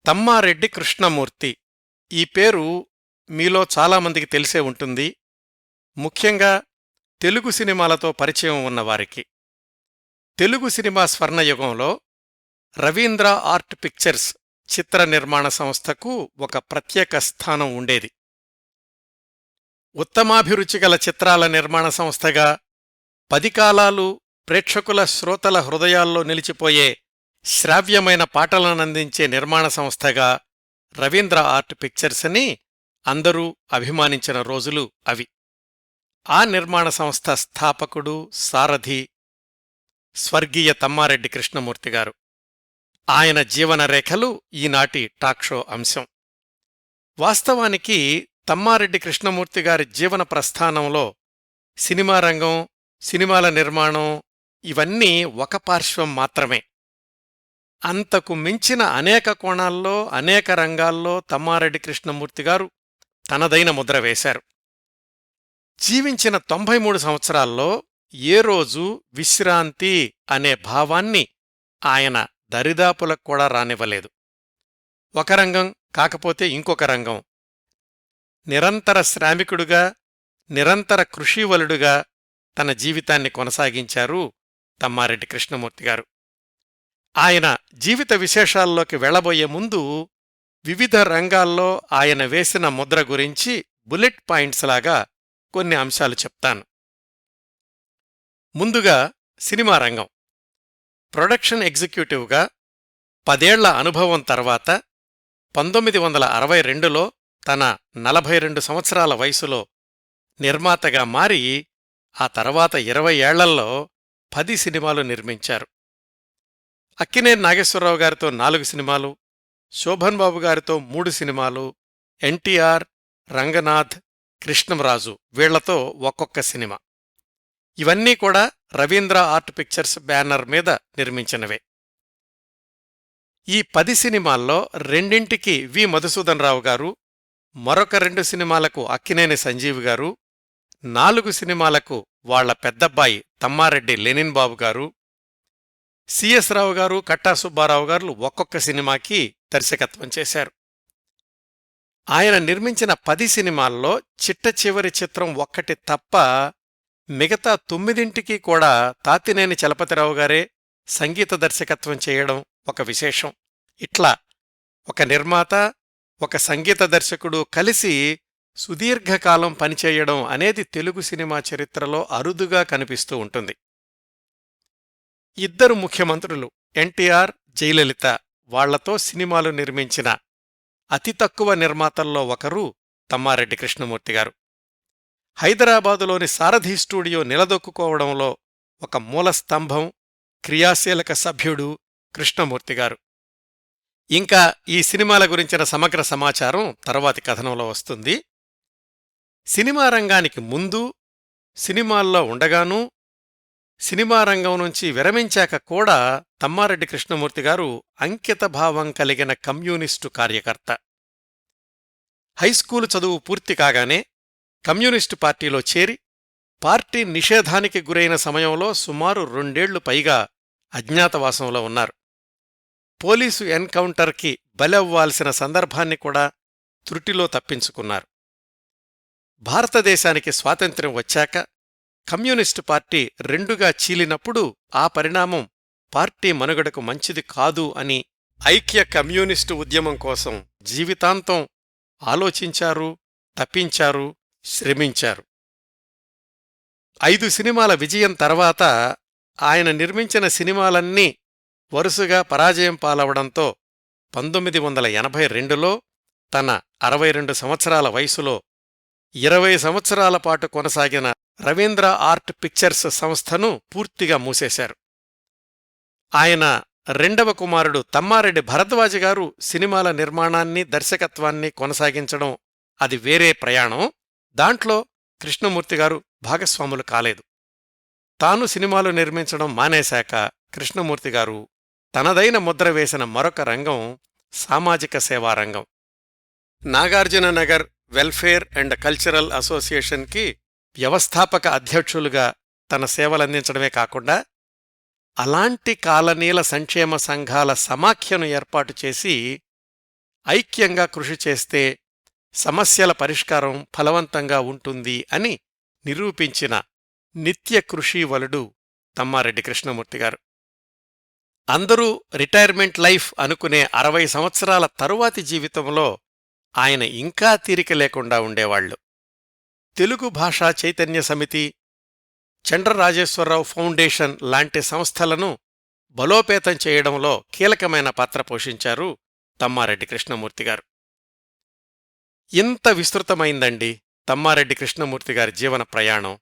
తమ్మారెడ్డి కృష్ణమూర్తి. ఈ పేరు మీలో చాలామందికి తెలిసే ఉంటుంది, ముఖ్యంగా తెలుగు సినిమాలతో పరిచయం ఉన్నవారికి. తెలుగు సినిమా స్వర్ణయుగంలో రవీంద్ర ఆర్ట్ పిక్చర్స్ చిత్ర నిర్మాణ సంస్థకు ఒక ప్రత్యేక స్థానం ఉండేది. ఉత్తమాభిరుచిగల చిత్రాల నిర్మాణ సంస్థగా, 10 కాలాలు ప్రేక్షకుల శ్రోతల హృదయాల్లో నిలిచిపోయే శ్రావ్యమైన పాటలనందించే నిర్మాణ సంస్థగా రవీంద్ర ఆర్ట్ పిక్చర్స్ అని అందరూ అభిమానించిన రోజులు అవి. ఆ నిర్మాణ సంస్థ స్థాపకుడు, సారథి స్వర్గీయ తమ్మారెడ్డి కృష్ణమూర్తిగారు. ఆయన జీవనరేఖలు ఈనాటి టాక్షో అంశం. వాస్తవానికి తమ్మారెడ్డి కృష్ణమూర్తిగారి జీవన ప్రస్థానంలో సినిమా రంగం, సినిమాల నిర్మాణం ఇవన్నీ ఒక పార్శ్వం మాత్రమే. అంతకు మించిన అనేక కోణాల్లో, అనేక రంగాల్లో తమ్మారెడ్డి కృష్ణమూర్తిగారు తనదైన ముద్ర వేశారు. జీవించిన 93 సంవత్సరాల్లో ఏ రోజు విశ్రాంతి అనే భావాన్ని ఆయన దరిదాపులకు కూడా రానివ్వలేదు. ఒక రంగం కాకపోతే ఇంకొక రంగం. నిరంతర శ్రామికుడుగా, నిరంతర కృషీవలుడుగా తన జీవితాన్ని కొనసాగించారు తమ్మారెడ్డి కృష్ణమూర్తిగారు. ఆయన జీవిత విశేషాల్లోకి వెళ్లబోయే ముందు వివిధ రంగాల్లో ఆయన వేసిన ముద్ర గురించి బుల్లెట్ పాయింట్స్ లాగా కొన్ని అంశాలు చెప్తాను. ముందుగా సినిమా రంగం. ప్రొడక్షన్ ఎగ్జిక్యూటివ్గా 10 ఏళ్ల అనుభవం తర్వాత 1962లో తన 42 సంవత్సరాల వయసులో నిర్మాతగా మారి ఆ తర్వాత 20 ఏళ్లలో 10 సినిమాలు నిర్మించారు. అక్కినేని నాగేశ్వరరావు గారితో 4 సినిమాలు, శోభన్ బాబు గారితో 3 సినిమాలు, ఎన్టీఆర్, రంగనాథ్, కృష్ణంరాజు వీళ్లతో ఒక్కొక్క సినిమా. ఇవన్నీ కూడా రవీంద్ర ఆర్ట్ పిక్చర్స్ బ్యానర్ మీద నిర్మించినవే. ఈ 10 సినిమాల్లో 2ంటికి వి మధుసూదనరావు గారు, మరొక 2 సినిమాలకు అక్కినేని సంజీవ్ గారు, 4 సినిమాలకు వాళ్ల పెద్దబ్బాయి తమ్మారెడ్డి లెనిన్ బాబు గారు, సిఎస్ రావు గారు, కట్టా సుబ్బారావు గారు ఒక్కొక్క సినిమాకి దర్శకత్వం చేశారు. ఆయన నిర్మించిన 10 సినిమాల్లో చిట్ట చివరి చిత్రం ఒక్కటి తప్ప మిగతా 9ంటికి కూడా తాతినేని చలపతిరావు గారే సంగీత దర్శకత్వం చేయడం ఒక విశేషం. ఇట్లా ఒక నిర్మాత, ఒక సంగీత దర్శకుడు కలిసి సుదీర్ఘకాలం పనిచేయడం అనేది తెలుగు సినిమా చరిత్రలో అరుదుగా కనిపిస్తూ ఉంటుంది. 2 ముఖ్యమంత్రులు ఎన్టీఆర్, జయలలిత వాళ్లతో సినిమాలు నిర్మించిన అతి తక్కువ నిర్మాతల్లో ఒకరు తమ్మారెడ్డి కృష్ణమూర్తిగారు. హైదరాబాదులోని సారథి స్టూడియో నిలదొక్కుకోవడంలో ఒక మూలస్తంభం, క్రియాశీలక సభ్యుడు కృష్ణమూర్తిగారు. ఇంకా ఈ సినిమాల గురించిన సమగ్ర సమాచారం తర్వాతి కథనంలో వస్తుంది. సినిమా రంగానికి ముందు, సినిమాల్లో ఉండగానూ, సినిమా రంగం నుంచి విరమించాక కూడా తమ్మారెడ్డి కృష్ణమూర్తిగారు అంకితభావం కలిగిన కమ్యూనిస్టు కార్యకర్త. హైస్కూలు చదువు పూర్తి కాగానే కమ్యూనిస్టు పార్టీలో చేరి, పార్టీ నిషేధానికి గురైన సమయంలో సుమారు 2 ఏళ్లు పైగా అజ్ఞాతవాసంలో ఉన్నారు. పోలీసు ఎన్కౌంటర్కి బలవ్వాల్సిన సందర్భాన్ని కూడా త్రుటిలో తప్పించుకున్నారు. భారతదేశానికి స్వాతంత్ర్యం వచ్చాక కమ్యూనిస్టు పార్టీ 2గా చీలినప్పుడు ఆ పరిణామం పార్టీ మనుగడకు మంచిది కాదు అని ఐక్య కమ్యూనిస్టు ఉద్యమం కోసం జీవితాంతం ఆలోచించారు, తప్పించారు, శ్రమించారు. 5 సినిమాల విజయం తర్వాత ఆయన నిర్మించిన సినిమాలన్నీ వరుసగా పరాజయం పాలవడంతో 1982లో తన 62 సంవత్సరాల వయసులో 20 సంవత్సరాల పాటు కొనసాగిన రవీంద్ర ఆర్ట్ పిక్చర్స్ సంస్థను పూర్తిగా మూసేశారు. ఆయన 2వ కుమారుడు తమ్మారెడ్డి భరద్వాజ్ గారు సినిమాల నిర్మాణాన్ని, దర్శకత్వాన్ని కొనసాగించడం అది వేరే ప్రయాణం. దాంట్లో కృష్ణమూర్తిగారు భాగస్వాములు కాలేదు. తాను సినిమాలు నిర్మించడం మానేశాక కృష్ణమూర్తిగారు తనదైన ముద్ర వేసిన మరొక రంగం సామాజిక సేవారంగం. నాగార్జుననగర్ వెల్ఫేర్ అండ్ కల్చరల్ అసోసియేషన్కి వ్యవస్థాపక అధ్యక్షులుగా తన సేవలందించడమే కాకుండా అలాంటి కాలనీల సంక్షేమ సంఘాల సమాఖ్యను ఏర్పాటు చేసి ఐక్యంగా కృషి చేస్తే సమస్యల పరిష్కారం ఫలవంతంగా ఉంటుంది అని నిరూపించిన నిత్య కృషీవలుడు తమ్మారెడ్డి కృష్ణమూర్తిగారు. అందరూ రిటైర్మెంట్ లైఫ్ అనుకునే 60 సంవత్సరాల తరువాతి జీవితంలో ఆయన ఇంకా తీరిక లేకుండా ఉండేవాళ్లు. తెలుగు భాషా చైతన్య సమితి, చండ్రరాజేశ్వరరావు ఫౌండేషన్ లాంటి సంస్థలను బలోపేతం చేయడంలో కీలకమైన పాత్ర పోషించారు తమ్మారెడ్డి కృష్ణమూర్తిగారు. ఇంత విస్తృతమైందండి తమ్మారెడ్డి కృష్ణమూర్తిగారి జీవన ప్రయాణం.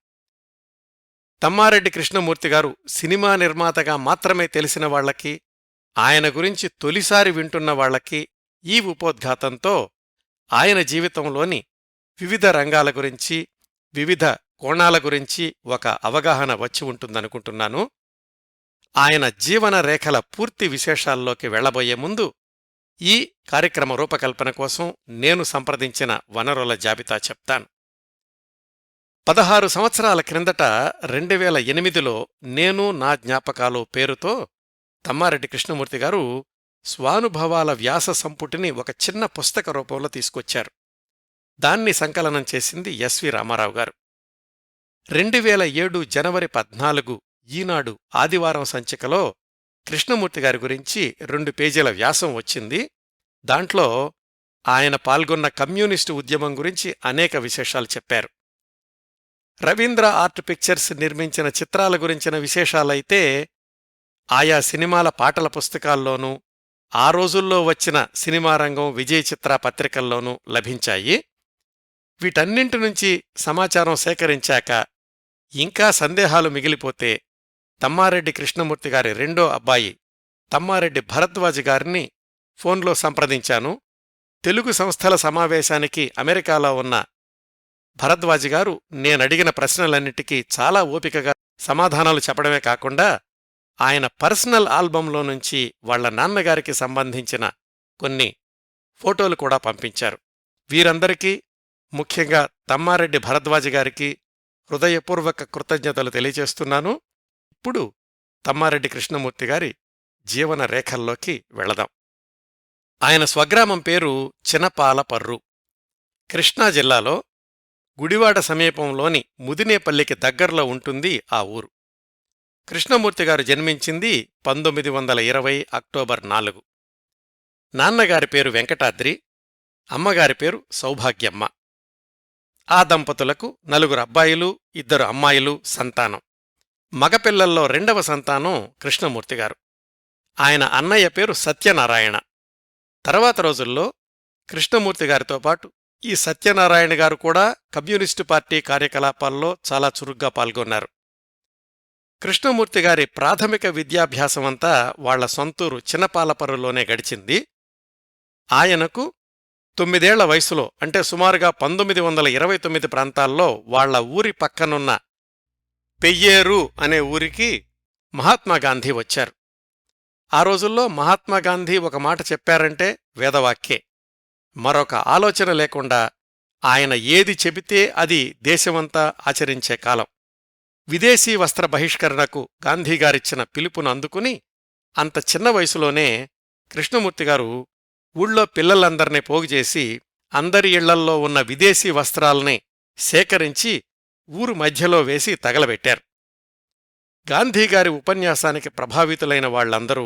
తమ్మారెడ్డి కృష్ణమూర్తిగారు సినిమా నిర్మాతగా మాత్రమే తెలిసిన వాళ్లకి, ఆయన గురించి తొలిసారి వింటున్న వాళ్లకి ఈ ఉపోద్ఘాతంతో ఆయన జీవితంలోని వివిధ రంగాల గురించి, వివిధ కోణాల గురించి ఒక అవగాహన వచ్చి ఉంటుందనుకుంటున్నాను. ఆయన జీవన రేఖల పూర్తి విశేషాల్లోకి వెళ్లబోయే ముందు ఈ కార్యక్రమ రూపకల్పన కోసం నేను సంప్రదించిన వనరుల జాబితా చెప్తాను. 16 సంవత్సరాల క్రిందట 2008లో నేను నా జ్ఞాపకాలు పేరుతో తమ్మారెడ్డి కృష్ణమూర్తిగారు స్వానుభవాల వ్యాస సంపుటిని ఒక చిన్న పుస్తక రూపంలో తీసుకొచ్చారు. దాన్ని సంకలనం చేసింది ఎస్వి రామారావు గారు. 2007 జనవరి 14 ఈనాడు ఆదివారం సంచికలో కృష్ణమూర్తిగారి గురించి 2 పేజీల వ్యాసం వచ్చింది. దాంట్లో ఆయన పాల్గొన్న కమ్యూనిస్టు ఉద్యమం గురించి అనేక విశేషాలు చెప్పారు. రవీంద్ర ఆర్ట్ పిక్చర్స్ నిర్మించిన చిత్రాల గురించిన విశేషాలైతే ఆయా సినిమాల పాటల పుస్తకాల్లోనూ, ఆ రోజుల్లో వచ్చిన సినిమా రంగం విజయ చిత్ర పత్రికల్లోనూ లభించాయి. వీటన్నింటి నుంచి సమాచారం సేకరించాక ఇంకా సందేహాలు మిగిలిపోతే తమ్మారెడ్డి కృష్ణమూర్తిగారి రెండో అబ్బాయి తమ్మారెడ్డి భరద్వాజ్ గారిని ఫోన్లో సంప్రదించాను. తెలుగు సంస్థల సమావేశానికి అమెరికాలో ఉన్న భరద్వాజ్ గారు నేనడిగిన ప్రశ్నలన్నిటికీ చాలా ఓపికగా సమాధానాలు చెప్పడమే కాకుండా ఆయన పర్సనల్ ఆల్బంలో నుంచి వాళ్ల నాన్నగారికి సంబంధించిన కొన్ని ఫోటోలు కూడా పంపించారు. వీరందరికీ, ముఖ్యంగా తమ్మారెడ్డి భరద్వాజ్ గారికి హృదయపూర్వక కృతజ్ఞతలు తెలియజేస్తున్నాను. ఇప్పుడు తమ్మారెడ్డి కృష్ణమూర్తిగారి జీవన రేఖల్లోకి వెళదాం. ఆయన స్వగ్రామం పేరు చినపాలపర్రు. కృష్ణా జిల్లాలో గుడివాడ సమీపంలోని ముదినేపల్లికి దగ్గర్లో ఉంటుంది ఆ ఊరు. కృష్ణమూర్తిగారు జన్మించింది 1920 అక్టోబర్ 4. నాన్నగారి పేరు వెంకటాద్రి, అమ్మగారి పేరు సౌభాగ్యమ్మ. ఆ దంపతులకు 4 అబ్బాయిలు, 2 అమ్మాయిలు సంతానం. మగపిల్లల్లో 2వ సంతానం కృష్ణమూర్తిగారు. ఆయన అన్నయ్య పేరు సత్యనారాయణ. తర్వాత రోజుల్లో కృష్ణమూర్తిగారితో పాటు ఈ సత్యనారాయణ గారు కూడా కమ్యూనిస్టు పార్టీ కార్యకలాపాల్లో చాలా చురుగ్గా పాల్గొన్నారు. కృష్ణమూర్తిగారి ప్రాథమిక విద్యాభ్యాసమంతా వాళ్ల సొంతూరు చినపాలపర్రులోనే గడిచింది. ఆయనకు 9 ఏళ్ల వయసులో, అంటే సుమారుగా 1929 ప్రాంతాల్లో వాళ్ల ఊరి పక్కనున్న పెయ్యేరు అనే ఊరికి మహాత్మాగాంధీ వచ్చారు. ఆ రోజుల్లో మహాత్మాగాంధీ ఒక మాట చెప్పారంటే వేదవాక్యే. మరొక ఆలోచన లేకుండా ఆయన ఏది చెబితే అది దేశమంతా ఆచరించే కాలం. విదేశీ వస్త్ర బహిష్కరణకు గాంధీగారిచ్చిన పిలుపును అందుకుని అంత చిన్న వయసులోనే కృష్ణమూర్తిగారు ఊళ్ళో పిల్లలందర్నీ పోగుచేసి అందరి ఇళ్లల్లో ఉన్న విదేశీ వస్త్రాల్ని సేకరించి ఊరు మధ్యలో వేసి తగలబెట్టారు. గాంధీగారి ఉపన్యాసానికి ప్రభావితులైన వాళ్లందరూ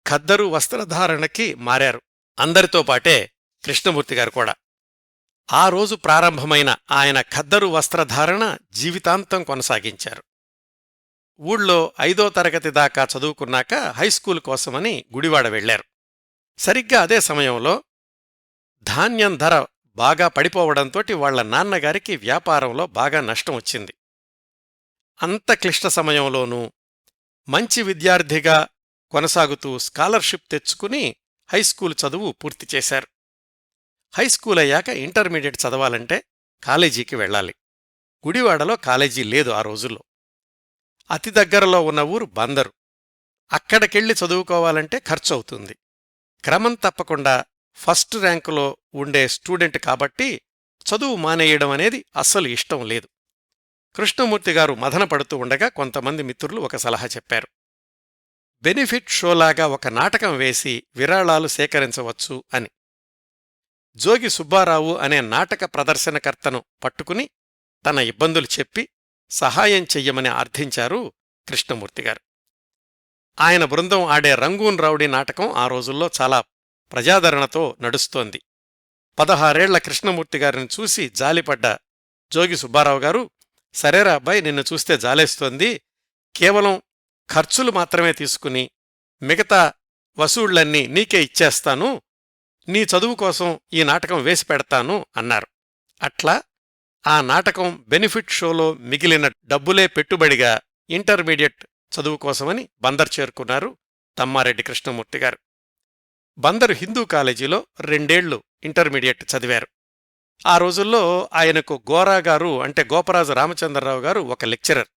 ఖద్దరు వస్త్రధారణకి మారారు. అందరితో పాటే కృష్ణమూర్తిగారు కూడా. ఆ రోజు ప్రారంభమైన ఆయన ఖద్దరు వస్త్రధారణ జీవితాంతం కొనసాగించారు. ఊళ్ళో 5వ తరగతి దాకా చదువుకున్నాక హైస్కూలు కోసమని గుడివాడ వెళ్లారు. సరిగ్గా అదే సమయంలో ధాన్యం ధర బాగా పడిపోవడంతోటి వాళ్ల నాన్నగారికి వ్యాపారంలో బాగా నష్టం వచ్చింది. అంత క్లిష్ట సమయంలోనూ మంచి విద్యార్థిగా కొనసాగుతూ స్కాలర్షిప్ తెచ్చుకుని హైస్కూలు చదువు పూర్తి చేశారు. హైస్కూల్ అయ్యాక ఇంటర్మీడియట్ చదవాలంటే కాలేజీకి వెళ్ళాలి. గుడివాడలో కాలేజీ లేదు ఆ రోజుల్లో. అతి దగ్గరలో ఉన్న ఊరు బందరు. అక్కడికెళ్ళి చదువుకోవాలంటే ఖర్చవుతుంది. క్రమం తప్పకుండా ఫస్ట్ ర్యాంకులో ఉండే స్టూడెంట్ కాబట్టి చదువు మానేయడం అనేది అస్సలు ఇష్టం లేదు. కృష్ణమూర్తిగారు మదనపడుతూ ఉండగా కొంతమంది మిత్రులు ఒక సలహా చెప్పారు. బెనిఫిట్ షోలాగా ఒక నాటకం వేసి విరాళాలు సేకరించవచ్చు అని. జోగి సుబ్బారావు అనే నాటక ప్రదర్శనకర్తను పట్టుకుని తన ఇబ్బందులు చెప్పి సహాయం చెయ్యమని అర్థించారు కృష్ణమూర్తిగారు. ఆయన బృందం ఆడే రంగూన్ రౌడీ నాటకం ఆ రోజుల్లో చాలా ప్రజాదరణతో నడుస్తోంది. 16 కృష్ణమూర్తిగారిని చూసి జాలిపడ్డ జోగి సుబ్బారావు గారు, సరేరా అబ్బాయి, నిన్ను చూస్తే జాలేస్తోంది, కేవలం ఖర్చులు మాత్రమే తీసుకుని మిగతా వసూళ్లన్నీ నీకే ఇచ్చేస్తాను, నీ చదువు కోసం ఈ నాటకం వేసి పెడతాను అన్నారు. అట్లా ఆ నాటకం బెనిఫిట్ షోలో మిగిలిన డబ్బులే పెట్టుబడిగా ఇంటర్మీడియట్ చదువు కోసమని బందర్ చేరుకున్నారు తమ్మారెడ్డి కృష్ణమూర్తిగారు. బందరు హిందూ కాలేజీలో 2 ఏళ్లు ఇంటర్మీడియట్ చదివారు. ఆ రోజుల్లో ఆయనకు గోరాగారు అంటే గోపరాజు రామచంద్రరావు గారు ఒక లెక్చరర్.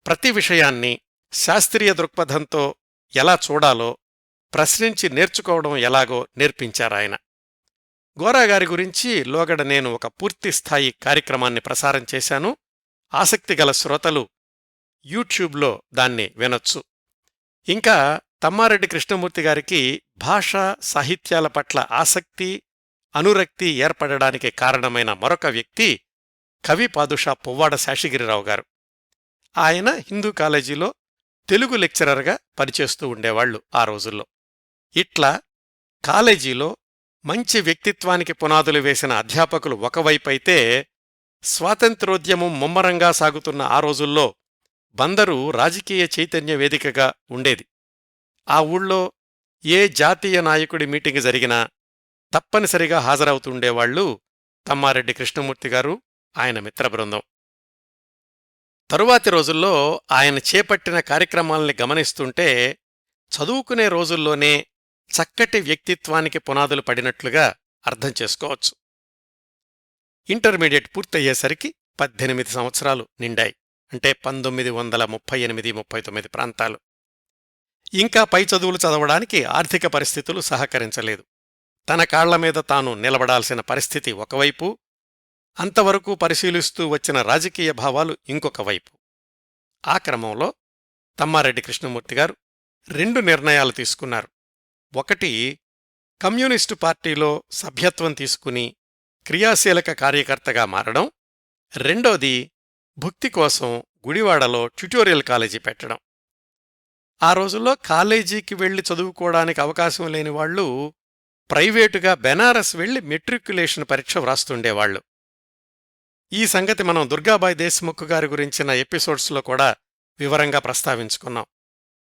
ప్రతి విషయాన్ని శాస్త్రీయ దృక్పథంతో ఎలా చూడాలో, ప్రశ్నించి నేర్చుకోవడం ఎలాగో నేర్పించారాయన. గోరాగారి గురించి లోగడ నేను ఒక పూర్తిస్థాయి కార్యక్రమాన్ని ప్రసారం చేశాను. ఆసక్తిగల శ్రోతలు యూట్యూబ్లో దాన్ని వినొచ్చు. ఇంకా తమ్మారెడ్డి కృష్ణమూర్తిగారికి భాషా సాహిత్యాల పట్ల ఆసక్తి, అనురక్తి ఏర్పడడానికి కారణమైన మరొక వ్యక్తి కవి పాదుషా పువ్వాడ శేషగిరిరావు గారు. ఆయన హిందూ కాలేజీలో తెలుగు లెక్చరర్గా పనిచేస్తూ ఉండేవాళ్లు ఆ రోజుల్లో. ఇట్లా కాలేజీలో మంచి వ్యక్తిత్వానికి పునాదులు వేసిన అధ్యాపకులు ఒకవైపైతే, స్వాతంత్రోద్యమం ముమ్మరంగా సాగుతున్న ఆ రోజుల్లో బందరు రాజకీయ చైతన్య వేదికగా ఉండేది. ఆ ఊళ్ళో ఏ జాతీయ నాయకుడి మీటింగు జరిగినా తప్పనిసరిగా హాజరవుతుండేవాళ్లు తమ్మారెడ్డి కృష్ణమూర్తిగారు, ఆయన మిత్రబృందం. తరువాతి రోజుల్లో ఆయన చేపట్టిన కార్యక్రమాల్ని గమనిస్తుంటే చదువుకునే రోజుల్లోనే చక్కటి వ్యక్తిత్వానికి పునాదులు పడినట్లుగా అర్థం చేసుకోవచ్చు. ఇంటర్మీడియట్ పూర్తయ్యేసరికి 18 సంవత్సరాలు నిండాయి. అంటే 1938-39 ప్రాంతాలు. ఇంకా పై చదువులు చదవడానికి ఆర్థిక పరిస్థితులు సహకరించలేదు. తన కాళ్లమీద తాను నిలబడాల్సిన పరిస్థితి ఒకవైపు, అంతవరకు పరిశీలిస్తూ వచ్చిన రాజకీయ భావాలు ఇంకొక వైపు. ఆ క్రమంలో తమ్మారెడ్డి కృష్ణమూర్తిగారు 2 నిర్ణయాలు తీసుకున్నారు. ఒకటి, కమ్యూనిస్టు పార్టీలో సభ్యత్వం తీసుకుని క్రియాశీలక కార్యకర్తగా మారడం. రెండోది, భుక్తి కోసం గుడివాడలో ట్యుటోరియల్ కాలేజీ పెట్టడం. ఆ రోజుల్లో కాలేజీకి వెళ్లి చదువుకోవడానికి అవకాశం లేనివాళ్లు ప్రైవేటుగా బెనారస్ వెళ్లి మెట్రిక్యులేషన్ పరీక్ష వ్రాస్తుండేవాళ్లు. ఈ సంగతి మనం దుర్గాబాయ్ దేశ్ముఖ్ గారి గురించిన ఎపిసోడ్స్లో కూడా వివరంగా ప్రస్తావించుకున్నాం.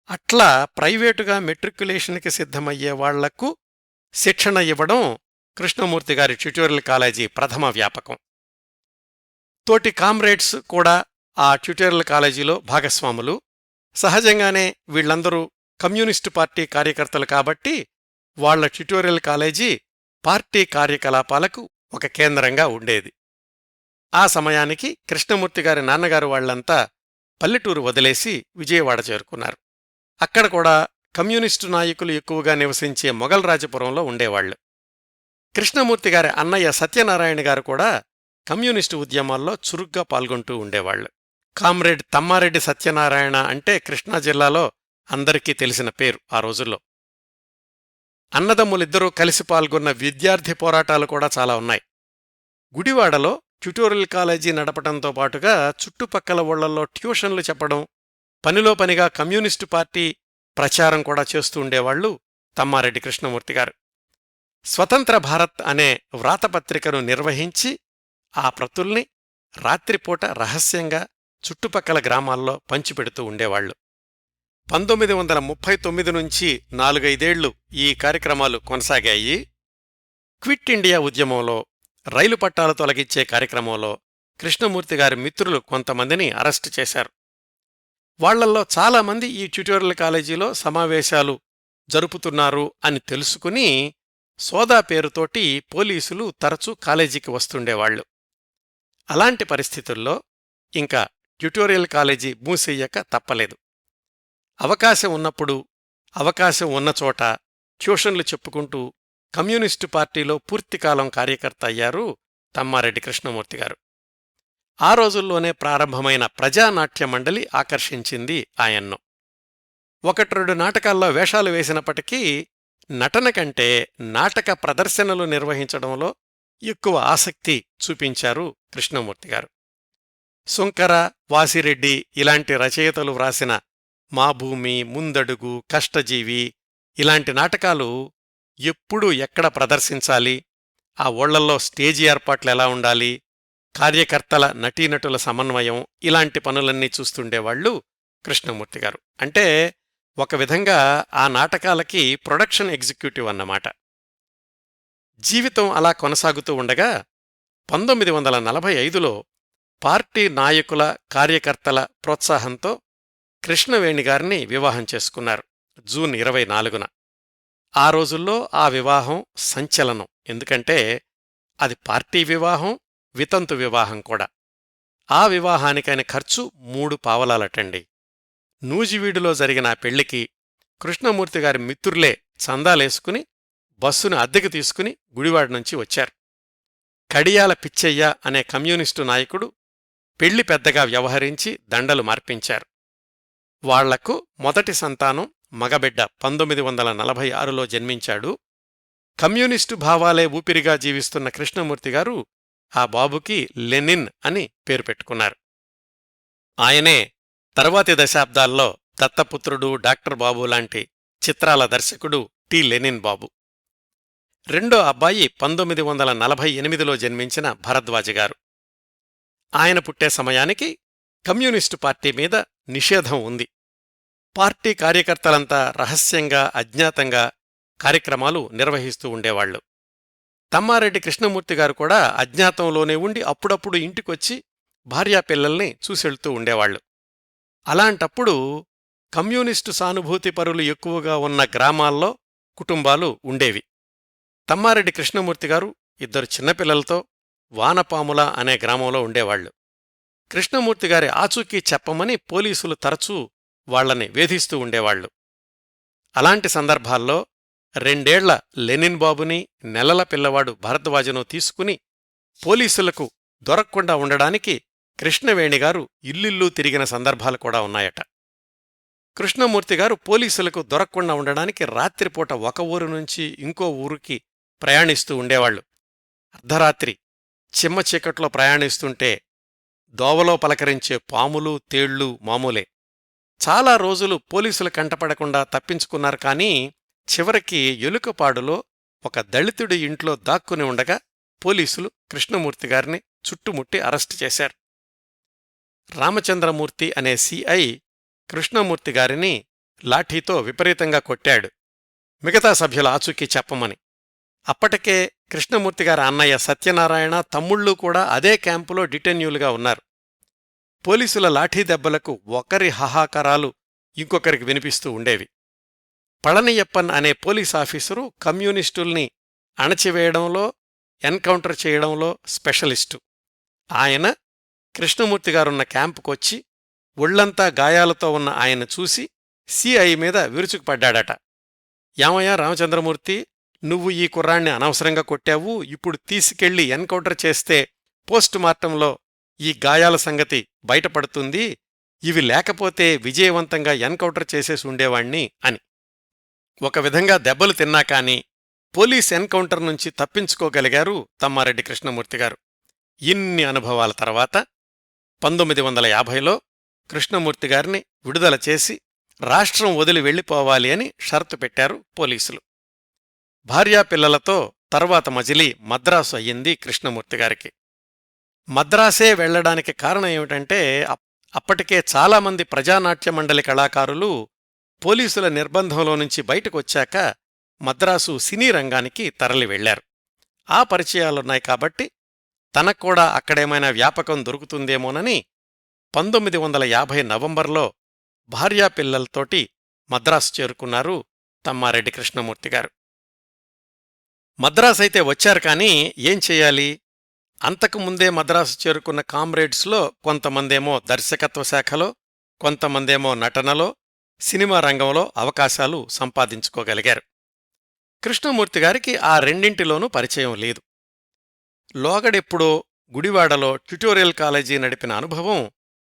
అట్లా ప్రైవేటుగా మెట్రిక్యులేషన్కి సిద్ధమయ్యేవాళ్లకు శిక్షణ ఇవ్వడం కృష్ణమూర్తిగారి ట్యుటోరియల్ కాలేజీ ప్రథమ వ్యాపకం. తోటి కామ్రేడ్స్ కూడా ఆ ట్యుటోరియల్ కాలేజీలో భాగస్వాములు. సహజంగానే వీళ్లందరూ కమ్యూనిస్టు పార్టీ కార్యకర్తలు కాబట్టి వాళ్ల ట్యుటోరియల్ కాలేజీ పార్టీ కార్యకలాపాలకు ఒక కేంద్రంగా ఉండేది. ఆ సమయానికి కృష్ణమూర్తిగారి నాన్నగారు వాళ్లంతా పల్లెటూరు వదిలేసి విజయవాడ చేరుకున్నారు. అక్కడ కూడా కమ్యూనిస్టు నాయకులు ఎక్కువగా నివసించే మొగల్రాజపురంలో ఉండేవాళ్లు. కృష్ణమూర్తిగారి అన్నయ్య సత్యనారాయణ గారు కూడా కమ్యూనిస్టు ఉద్యమాల్లో చురుగ్గా పాల్గొంటూ ఉండేవాళ్లు. కామ్రేడ్ తమ్మారెడ్డి సత్యనారాయణ అంటే కృష్ణా జిల్లాలో అందరికీ తెలిసిన పేరు ఆ రోజుల్లో. అన్నదమ్ములిద్దరూ కలిసి పాల్గొన్న విద్యార్థి పోరాటాలు కూడా చాలా ఉన్నాయి. గుడివాడలో ట్యుటోరియల్ కాలేజీ నడపడంతో పాటుగా చుట్టుపక్కల ఊళ్లల్లో ట్యూషన్లు చెప్పడం, పనిలో పనిగా కమ్యూనిస్టు పార్టీ ప్రచారం కూడా చేస్తూ ఉండేవాళ్లు తమ్మారెడ్డి కృష్ణమూర్తిగారు. స్వతంత్ర భారత్ అనే వ్రాతపత్రికను నిర్వహించి ఆ ప్రతుల్ని రాత్రిపూట రహస్యంగా చుట్టుపక్కల గ్రామాల్లో పంచిపెడుతూ ఉండేవాళ్లు. 1939 నుంచి 4-5 ఏళ్లు ఈ కార్యక్రమాలు కొనసాగాయి. క్విట్ ఇండియా ఉద్యమంలో, రైలు పట్టాలు తొలగించే కార్యక్రమంలో కృష్ణమూర్తిగారి మిత్రులు కొంతమందిని అరెస్టు చేశారు. వాళ్లల్లో చాలామంది ఈ ట్యుటోరియల్ కాలేజీలో సమావేశాలు జరుపుతున్నారు అని తెలుసుకుని సోదా పేరుతోటి పోలీసులు తరచూ కాలేజీకి వస్తుండేవాళ్లు. అలాంటి పరిస్థితుల్లో ఇంకా ట్యుటోరియల్ కాలేజీ మూసెయ్యక తప్పలేదు. అవకాశం ఉన్నప్పుడు, అవకాశం ఉన్నచోట ట్యూషన్లు చెప్పుకుంటూ కమ్యూనిస్టు పార్టీలో పూర్తికాలం కార్యకర్త అయ్యారు తమ్మారెడ్డి కృష్ణమూర్తిగారు. ఆ రోజుల్లోనే ప్రారంభమైన ప్రజానాట్య మండలి ఆకర్షించింది ఆయన్ను. 1-2 నాటకాల్లో వేషాలు వేసినప్పటికీ నటన కంటే నాటక ప్రదర్శనలు నిర్వహించడంలో ఎక్కువ ఆసక్తి చూపించారు కృష్ణమూర్తిగారు. సుంకర, వాసిరెడ్డి ఇలాంటి రచయితలు వ్రాసిన మా భూమి, ముందడుగు, కష్టజీవి ఇలాంటి నాటకాలు ఎప్పుడు ఎక్కడ ప్రదర్శించాలి, ఆ ఊళ్లల్లో స్టేజి ఏర్పాట్లెలా ఉండాలి, కార్యకర్తల నటీనటుల సమన్వయం ఇలాంటి పనులన్నీ చూస్తుండేవాళ్లు కృష్ణమూర్తిగారు. అంటే ఒక విధంగా ఆ నాటకాలకి ప్రొడక్షన్ ఎగ్జిక్యూటివ్ అన్నమాట. జీవితం అలా కొనసాగుతూ ఉండగా 1945లో పార్టీ నాయకుల, కార్యకర్తల ప్రోత్సాహంతో కృష్ణవేణిగారిని వివాహం చేసుకున్నారు జూన్ 24న. ఆ రోజుల్లో ఆ వివాహం సంచలనం. ఎందుకంటే అది పార్టీ వివాహం, వితంతు వివాహం కూడా. ఆ వివాహానికైన ఖర్చు 3 పావలాలటండి. నూజివీడులో జరిగిన ఆ పెళ్లికి కృష్ణమూర్తిగారి మిత్రులే చందాలేసుకుని బస్సును అద్దెకు తీసుకుని గుడివాడ నుంచి వచ్చారు. కడియాల పిచ్చయ్య అనే కమ్యూనిస్టు నాయకుడు పెళ్లి పెద్దగా వ్యవహరించి దండలు మార్పించారు. వాళ్లకు మొదటి సంతానం మగబిడ్డ 1946లో జన్మించాడు. కమ్యూనిస్టు భావాలే ఊపిరిగా జీవిస్తున్న కృష్ణమూర్తిగారు ఆ బాబుకి లెనిన్ అని పేరు పెట్టుకున్నారు. ఆయనే తర్వాతి దశాబ్దాల్లో దత్తపుత్రుడు, డాక్టర్ బాబు లాంటి చిత్రాల దర్శకుడు టి. లెనిన్ బాబు. రెండో అబ్బాయి 1948లో జన్మించిన భరద్వాజగారు. ఆయన పుట్టే సమయానికి కమ్యూనిస్టు పార్టీ మీద నిషేధం ఉంది. పార్టీ కార్యకర్తలంతా రహస్యంగా, అజ్ఞాతంగా కార్యక్రమాలు నిర్వహిస్తూ ఉండేవాళ్లు. తమ్మారెడ్డి కృష్ణమూర్తిగారు కూడా అజ్ఞాతంలోనే ఉండి అప్పుడప్పుడు ఇంటికొచ్చి భార్యాపిల్లల్ని చూసెళ్తూ ఉండేవాళ్లు. అలాంటప్పుడు కమ్యూనిస్టు సానుభూతిపరులు ఎక్కువగా ఉన్న గ్రామాల్లో కుటుంబాలు ఉండేవి. తమ్మారెడ్డి కృష్ణమూర్తిగారు 2 చిన్నపిల్లలతో వానపాముల అనే గ్రామంలో ఉండేవాళ్లు. కృష్ణమూర్తిగారి ఆచూకీ చెప్పమని పోలీసులు తరచూ వాళ్లని వేధిస్తూ ఉండేవాళ్లు. అలాంటి సందర్భాల్లో 2 ఏళ్ల లెనిన్ బాబుని, నెలల పిల్లవాడు భరద్వాజను తీసుకుని పోలీసులకు దొరక్కుండా ఉండడానికి కృష్ణవేణిగారు ఇల్లిల్లూ తిరిగిన సందర్భాలు కూడా ఉన్నాయట. కృష్ణమూర్తిగారు పోలీసులకు దొరక్కుండా ఉండడానికి రాత్రిపూట ఒక ఊరు నుంచి ఇంకో ఊరికి ప్రయాణిస్తూ ఉండేవాళ్లు. అర్ధరాత్రి చిమ్మ చీకట్లో ప్రయాణిస్తుంటే దోవలో పలకరించే పాములు, తేళ్లు మామూలే. చాలా రోజులు పోలీసుల కంటపడకుండా తప్పించుకున్నారు. కానీ చివరికి ఎలుకపాడులో ఒక దళితుడి ఇంట్లో దాక్కుని ఉండగా పోలీసులు కృష్ణమూర్తిగారిని చుట్టుముట్టి అరెస్టు చేశారు. రామచంద్రమూర్తి అనే సిఐ కృష్ణమూర్తిగారిని లాఠీతో విపరీతంగా కొట్టాడు, మిగతా సభ్యుల ఆచూకీ చెప్పమని. అప్పటికే కృష్ణమూర్తిగారి అన్నయ్య సత్యనారాయణ, తమ్ముళ్ళు కూడా అదే క్యాంపులో డిటెన్యూలుగా ఉన్నారు. పోలీసుల లాఠీ దెబ్బలకు ఒకరి హాహాకారాలు ఇంకొకరికి వినిపిస్తూ ఉండేవి. పళనియప్పన్ అనే పోలీసాఫీసరు కమ్యూనిస్టుల్ని అణచివేయడంలో, ఎన్కౌంటర్ చేయడంలో స్పెషలిస్టు. ఆయన కృష్ణమూర్తిగారున్న క్యాంపుకొచ్చి ఒళ్లంతా గాయాలతో ఉన్న ఆయన చూసి సిఐ మీద విరుచుకుపడ్డాడట. ఏమయ్యా రామచంద్రమూర్తి, నువ్వు ఈ కుర్రాణ్ణి అనవసరంగా కొట్టావు, ఇప్పుడు తీసుకెళ్లి ఎన్కౌంటర్ చేస్తే పోస్టుమార్టంలో ఈ గాయాల సంగతి బయటపడుతుంది, ఇవి లేకపోతే విజయవంతంగా ఎన్కౌంటర్ చేసేసి ఉండేవాణ్ణి అని. ఒక విధంగా దెబ్బలు తిన్నాకాని పోలీస్ ఎన్కౌంటర్ నుంచి తప్పించుకోగలిగారు తమ్మారెడ్డి కృష్ణమూర్తిగారు. ఇన్ని అనుభవాల తర్వాత 1950లో కృష్ణమూర్తిగారిని విడుదల చేసి రాష్ట్రం వదిలి వెళ్లిపోవాలి అని షరతు పెట్టారు పోలీసులు. భార్యాపిల్లలతో తర్వాత మజిలీ మద్రాసు అయ్యింది కృష్ణమూర్తిగారికి. మద్రాసే వెళ్లడానికి కారణం ఏమిటంటే అప్పటికే చాలామంది ప్రజానాట్య మండలి కళాకారులు పోలీసుల నిర్బంధంలో నుంచి బయటకొచ్చాక మద్రాసు సినీ రంగానికి తరలి వెళ్లారు. ఆ పరిచయాలున్నాయి కాబట్టి తనక్కూడా అక్కడేమైనా వ్యాపకం దొరుకుతుందేమోనని 1950 నవంబర్లో భార్యాపిల్లలతోటి మద్రాసు చేరుకున్నారు తమ్మారెడ్డి కృష్ణమూర్తిగారు. మద్రాసైతే వచ్చారు కానీ ఏం చెయ్యాలి? అంతకుముందే మద్రాసు చేరుకున్న కామ్రేడ్స్లో కొంతమందేమో దర్శకత్వ శాఖలో, కొంతమందేమో నటనలో, సినిమా రంగంలో అవకాశాలు సంపాదించుకోగలిగారు. కృష్ణమూర్తిగారికి ఆ రెండింటిలోనూ పరిచయం లేదు. లోగడెప్పుడో గుడివాడలో ట్యుటోరియల్ కాలేజీ నడిపిన అనుభవం,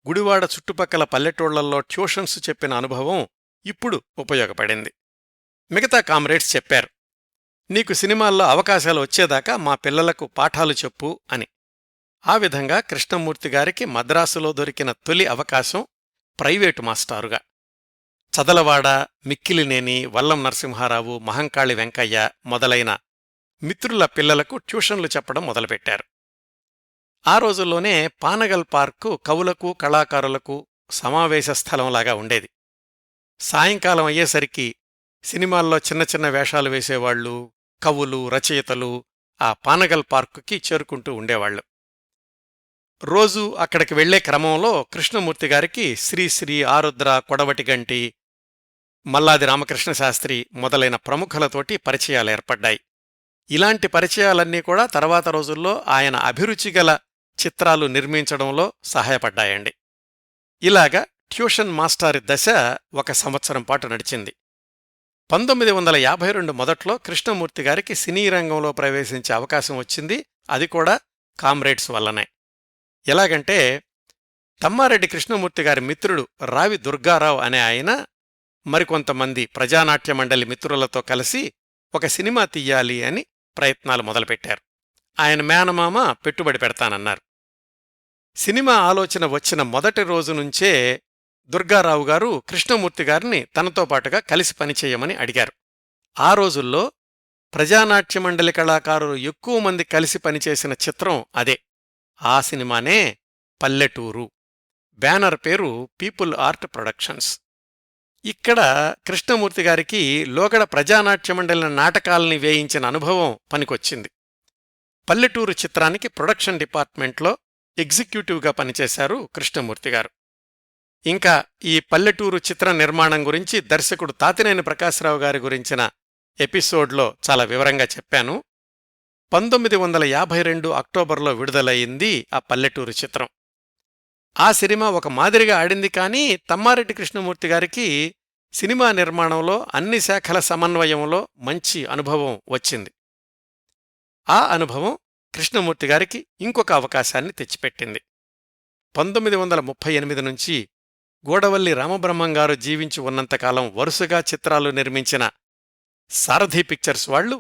గుడివాడ చుట్టుపక్కల పల్లెటూళ్లల్లో ట్యూషన్స్ చెప్పిన అనుభవం ఇప్పుడు ఉపయోగపడింది. మిగతా కామ్రేడ్స్ చెప్పారు, నీకు సినిమాల్లో అవకాశాలు వచ్చేదాకా మా పిల్లలకు పాఠాలు చెప్పు అని. ఆ విధంగా కృష్ణమూర్తిగారికి మద్రాసులో దొరికిన తొలి అవకాశం ప్రైవేటు మాస్టారుగా. చదలవాడ, మిక్కిలినేని, వల్లం నరసింహారావు, మహంకాళి వెంకయ్య మొదలైన మిత్రుల పిల్లలకు ట్యూషన్లు చెప్పడం మొదలుపెట్టారు. ఆ రోజుల్లోనే పానగల్ పార్కు కవులకు, కళాకారులకు సమావేశ స్థలంలాగా ఉండేది. సాయంకాలం అయ్యేసరికి సినిమాల్లో చిన్న చిన్న వేషాలు వేసేవాళ్లు, కవులు, రచయితలు ఆ పానగల్ పార్కుకి చేరుకుంటూ ఉండేవాళ్లు. రోజూ అక్కడికి వెళ్లే క్రమంలో కృష్ణమూర్తిగారికి శ్రీశ్రీ, ఆరుద్ర, కొడవటిగంటి, మల్లాది రామకృష్ణశాస్త్రి మొదలైన ప్రముఖులతోటి పరిచయాలేర్పడ్డాయి. ఇలాంటి పరిచయాలన్నీ కూడా తర్వాత రోజుల్లో ఆయన అభిరుచిగల చిత్రాలు నిర్మించడంలో సహాయపడ్డాయండి. ఇలాగా ట్యూషన్ మాస్టారి దశ 1 సంవత్సరం పాటు నడిచింది. 1952 మొదట్లో కృష్ణమూర్తిగారికి సినీ రంగంలో ప్రవేశించే అవకాశం వచ్చింది. అది కూడా కామ్రేడ్స్ వల్లనే. ఎలాగంటే, తమ్మారెడ్డి కృష్ణమూర్తిగారి మిత్రుడు రావి దుర్గారావు అనే ఆయన మరికొంతమంది ప్రజానాట్య మండలి మిత్రులతో కలిసి ఒక సినిమా తీయాలి అని ప్రయత్నాలు మొదలుపెట్టారు. ఆయన మేనమామ పెట్టుబడి పెడతానన్నారు. సినిమా ఆలోచన వచ్చిన మొదటి రోజు నుంచే దుర్గారావు గారు కృష్ణమూర్తిగారిని తనతో పాటుగా కలిసి పనిచేయమని అడిగారు. ఆ రోజుల్లో ప్రజానాట్య మండలి కళాకారులు ఎక్కువ మంది కలిసి పనిచేసిన చిత్రం అదే. ఆ సినిమానే పల్లెటూరు. బ్యానర్ పేరు పీపుల్ ఆర్ట్ ప్రొడక్షన్స్. ఇక్కడ కృష్ణమూర్తిగారికి లోగడ ప్రజానాట్య మండలి నాటకాల్ని వేయించిన అనుభవం పనికొచ్చింది. పల్లెటూరు చిత్రానికి ప్రొడక్షన్ డిపార్ట్మెంట్లో ఎగ్జిక్యూటివ్గా పనిచేశారు కృష్ణమూర్తిగారు. ఇంకా ఈ పల్లెటూరు చిత్ర నిర్మాణం గురించి దర్శకుడు తాతినేని ప్రకాశ్రావు గారి గురించిన ఎపిసోడ్లో చాలా వివరంగా చెప్పాను. 1952 అక్టోబర్లో విడుదలయింది ఆ పల్లెటూరు చిత్రం. ఆ సినిమా ఒక మాదిరిగా ఆడింది. కానీ తమ్మారెడ్డి కృష్ణమూర్తిగారికి సినిమా నిర్మాణంలో అన్ని శాఖల సమన్వయంలో మంచి అనుభవం వచ్చింది. ఆ అనుభవం కృష్ణమూర్తిగారికి ఇంకొక అవకాశాన్ని తెచ్చిపెట్టింది. 1938 నుంచి గూడవల్లి రామబ్రహ్మంగారు జీవించి ఉన్నంతకాలం వరుసగా చిత్రాలు నిర్మించిన సారథి పిక్చర్స్ వాళ్లు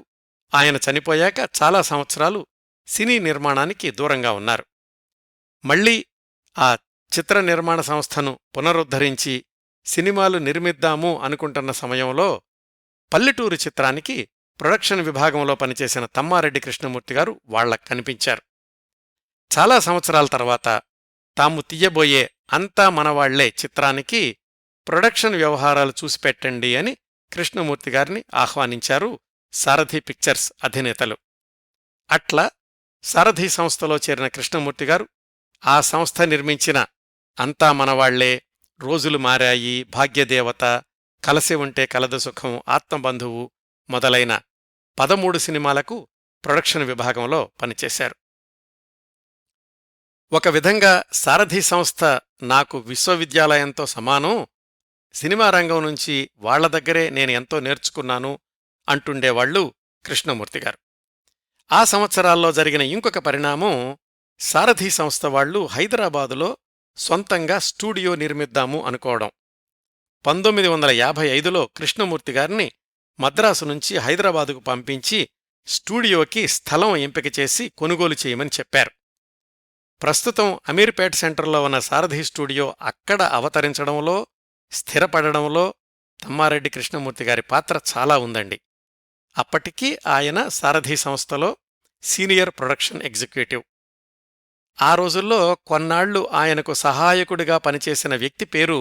ఆయన చనిపోయాక చాలా సంవత్సరాలు సినీ నిర్మాణానికి దూరంగా ఉన్నారు. మళ్లీ ఆ చిత్ర నిర్మాణ సంస్థను పునరుద్ధరించి సినిమాలు నిర్మిద్దాము అనుకుంటున్న సమయంలో పల్లెటూరు చిత్రానికి ప్రొడక్షన్ విభాగంలో పనిచేసిన తమ్మారెడ్డి కృష్ణమూర్తిగారు వాళ్లకు కనిపించారు. చాలా సంవత్సరాల తర్వాత తాము తీయబోయే అంతా మనవాళ్లే చిత్రానికి ప్రొడక్షన్ వ్యవహారాలు చూసిపెట్టండి అని కృష్ణమూర్తిగారిని ఆహ్వానించారు సారథి పిక్చర్స్ అధినేతలు. అట్లా సారథి సంస్థలో చేరిన కృష్ణమూర్తిగారు ఆ సంస్థ నిర్మించిన అంతా మనవాళ్లే, రోజులు మారాయి, భాగ్యదేవత, కలసి ఉంటే కలదు సుఖం, ఆత్మబంధువు మొదలైన 13 సినిమాలకు ప్రొడక్షన్ విభాగంలో పనిచేశారు. ఒక విధంగా సారథి సంస్థ నాకు విశ్వవిద్యాలయంతో సమానం, సినిమా రంగం నుంచి వాళ్ల దగ్గరే నేను ఎంతో నేర్చుకున్నాను అంటుండేవాళ్లు కృష్ణమూర్తిగారు. ఆ సంవత్సరాల్లో జరిగిన ఇంకొక పరిణామం, సారథి సంస్థ వాళ్లు హైదరాబాదులో సొంతంగా స్టూడియో నిర్మిద్దాము అనుకోవడం. 1955లో కృష్ణమూర్తిగారిని మద్రాసు నుంచి హైదరాబాదుకు పంపించి స్టూడియోకి స్థలం ఎంపిక చేసి కొనుగోలు చేయమని చెప్పారు. ప్రస్తుతం అమీర్పేట్ సెంటర్లో ఉన్న సారథి స్టూడియో అక్కడ అవతరించడంలో, స్థిరపడడంలో తమ్మారెడ్డి కృష్ణమూర్తిగారి పాత్ర చాలా ఉందండి. అప్పటికీ ఆయన సారథి సంస్థలో సీనియర్ ప్రొడక్షన్ ఎగ్జిక్యూటివ్. ఆ రోజుల్లో కొన్నాళ్లు ఆయనకు సహాయకుడిగా పనిచేసిన వ్యక్తి పేరు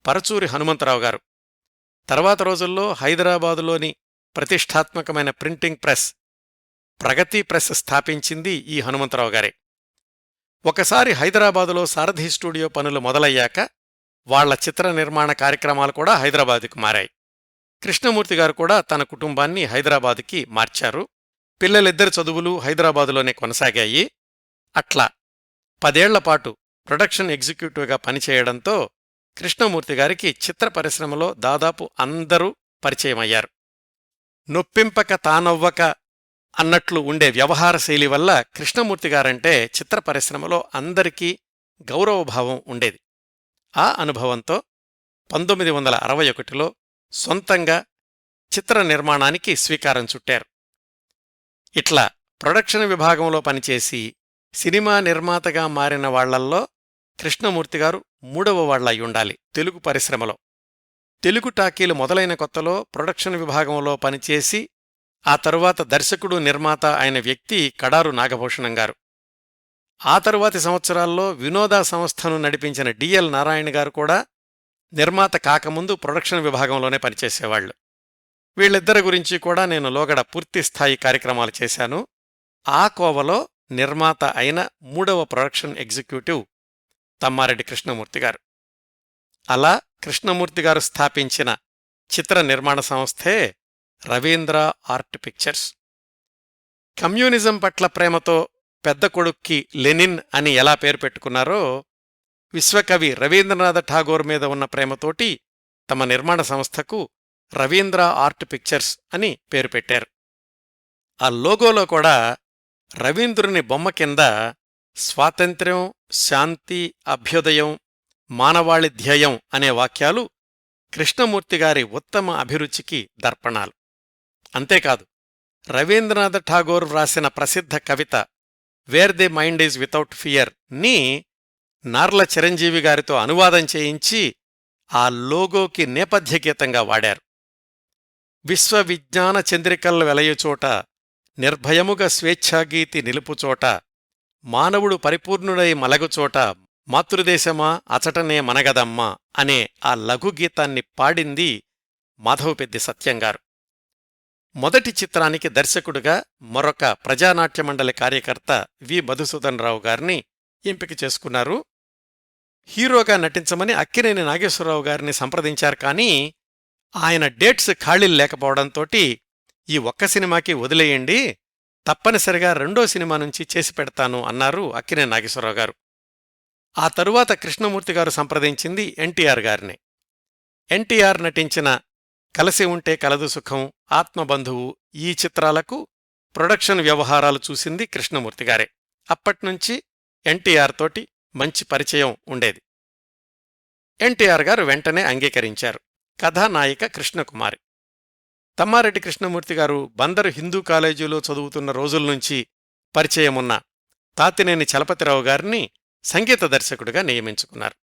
పరచూరి హనుమంతరావు గారు. తర్వాత రోజుల్లో హైదరాబాదులోని ప్రతిష్టాత్మకమైన ప్రింటింగ్ ప్రెస్ ప్రగతి ప్రెస్ స్థాపించింది ఈ హనుమంతరావు గారే. ఒకసారి హైదరాబాదులో సారథి స్టూడియో పనులు మొదలయ్యాక వాళ్ల చిత్ర నిర్మాణ కార్యక్రమాలు కూడా హైదరాబాదుకు మారాయి. కృష్ణమూర్తిగారు కూడా తన కుటుంబాన్ని హైదరాబాదుకి మార్చారు. పిల్లలిద్దరి చదువులు హైదరాబాదులోనే కొనసాగాయి. అట్లా 10 ఏళ్లపాటు ప్రొడక్షన్ ఎగ్జిక్యూటివ్గా పనిచేయడంతో కృష్ణమూర్తిగారికి చిత్ర పరిశ్రమలో దాదాపు అందరూ పరిచయమయ్యారు. నొప్పింపక తానవ్వక అన్నట్లు ఉండే వ్యవహార శైలి వల్ల కృష్ణమూర్తిగారంటే చిత్ర పరిశ్రమలో అందరికీ గౌరవభావం ఉండేది. ఆ అనుభవంతో 1961లో సొంతంగా చిత్ర నిర్మాణానికి శ్రీకారం చుట్టారు. ఇట్లా ప్రొడక్షన్ విభాగంలో పనిచేసి సినిమా నిర్మాతగా మారిన వాళ్లల్లో కృష్ణమూర్తిగారు మూడవ వాళ్లయ్యుండాలి తెలుగు పరిశ్రమలో. తెలుగు టాకీలు మొదలైన కొత్తలో ప్రొడక్షన్ విభాగంలో పనిచేసి ఆ తరువాత దర్శకుడు నిర్మాత అయిన వ్యక్తి కడారు నాగభూషణం గారు. ఆ తరువాతి సంవత్సరాల్లో వినోదా సంస్థను నడిపించిన డిఎల్ నారాయణ గారు కూడా నిర్మాత కాకముందు ప్రొడక్షన్ విభాగంలోనే పనిచేసేవాళ్లు. వీళ్ళిద్దరి గురించి కూడా నేను లోగడ పూర్తిస్థాయి కార్యక్రమాలు చేశాను. ఆ కోవలో నిర్మాత అయిన మూడవ ప్రొడక్షన్ ఎగ్జిక్యూటివ్ తమ్మారెడ్డి కృష్ణమూర్తిగారు. అలా కృష్ణమూర్తిగారు స్థాపించిన చిత్ర నిర్మాణ సంస్థే రవీంద్ర ఆర్ట్ పిక్చర్స్. కమ్యూనిజం పట్ల ప్రేమతో పెద్ద కొడుక్కి లెనిన్ అని ఎలా పేరు పెట్టుకున్నారో, విశ్వకవి రవీంద్రనాథ ఠాగూర్ మీద ఉన్న ప్రేమతోటి తమ నిర్మాణ సంస్థకు రవీంద్ర ఆర్ట్ పిక్చర్స్ అని పేరు పెట్టారు. ఆ లోగోలో కూడా రవీంద్రుని బొమ్మ కింద స్వాతంత్ర్యం, శాంతి, అభ్యుదయం, మానవాళి ధ్యేయం అనే వాక్యాలు కృష్ణమూర్తిగారి ఉత్తమ అభిరుచికి దర్పణాలు. అంతేకాదు, రవీంద్రనాథ ఠాగూర్ వ్రాసిన ప్రసిద్ధ కవిత where the mind is without fear ని నార్ల చిరంజీవి గారితో అనువాదం చేయించి ఆ లోగోకి నేపథ్యగీతంగా వాడారు. విశ్వవిజ్ఞాన చంద్రికల్ వెలయుచోట, నిర్భయముగ స్వేచ్ఛాగీతి నిలుపుచోట, మానవుడు పరిపూర్ణుడై మలగుచోట, మాతృదేశమా అచటనే మనగదమ్మా అనే ఆ లఘుగీతాన్ని పాడింది మాధవపెద్ది సత్యంగారు. మొదటి చిత్రానికి దర్శకుడుగా మరొక ప్రజానాట్యమండలి కార్యకర్త వి మధుసూదన్ రావు గారిని ఎంపిక చేసుకున్నారు. హీరోగా నటించమని అక్కినేని నాగేశ్వరరావు గారిని సంప్రదించారు. కానీ ఆయన డేట్స్ ఖాళీలు లేకపోవడంతోటి ఈ ఒక్క సినిమాకి వదిలేయండి, తప్పనిసరిగా రెండో సినిమా నుంచి చేసి పెడతాను అన్నారు అక్కినేని నాగేశ్వరరావు గారు. ఆ తరువాత కృష్ణమూర్తిగారు సంప్రదించింది ఎన్టీఆర్ గారిని. ఎన్టీఆర్ నటించిన కలసి ఉంటే కలదు సుఖం, ఆత్మబంధువు ఈ చిత్రాలకు ప్రొడక్షన్ వ్యవహారాలు చూసింది కృష్ణమూర్తిగారే. అప్పట్నుంచి ఎన్టీఆర్ తోటి మంచి పరిచయం ఉండేది. ఎన్టీఆర్ గారు వెంటనే అంగీకరించారు. కథానాయిక కృష్ణకుమారి. తమ్మారెడ్డి కృష్ణమూర్తిగారు బందరు హిందూ కాలేజీలో చదువుతున్న రోజుల్నుంచి పరిచయమున్న తాతినేని చలపతిరావు గారిని సంగీత దర్శకుడిగా నియమించుకున్నారు.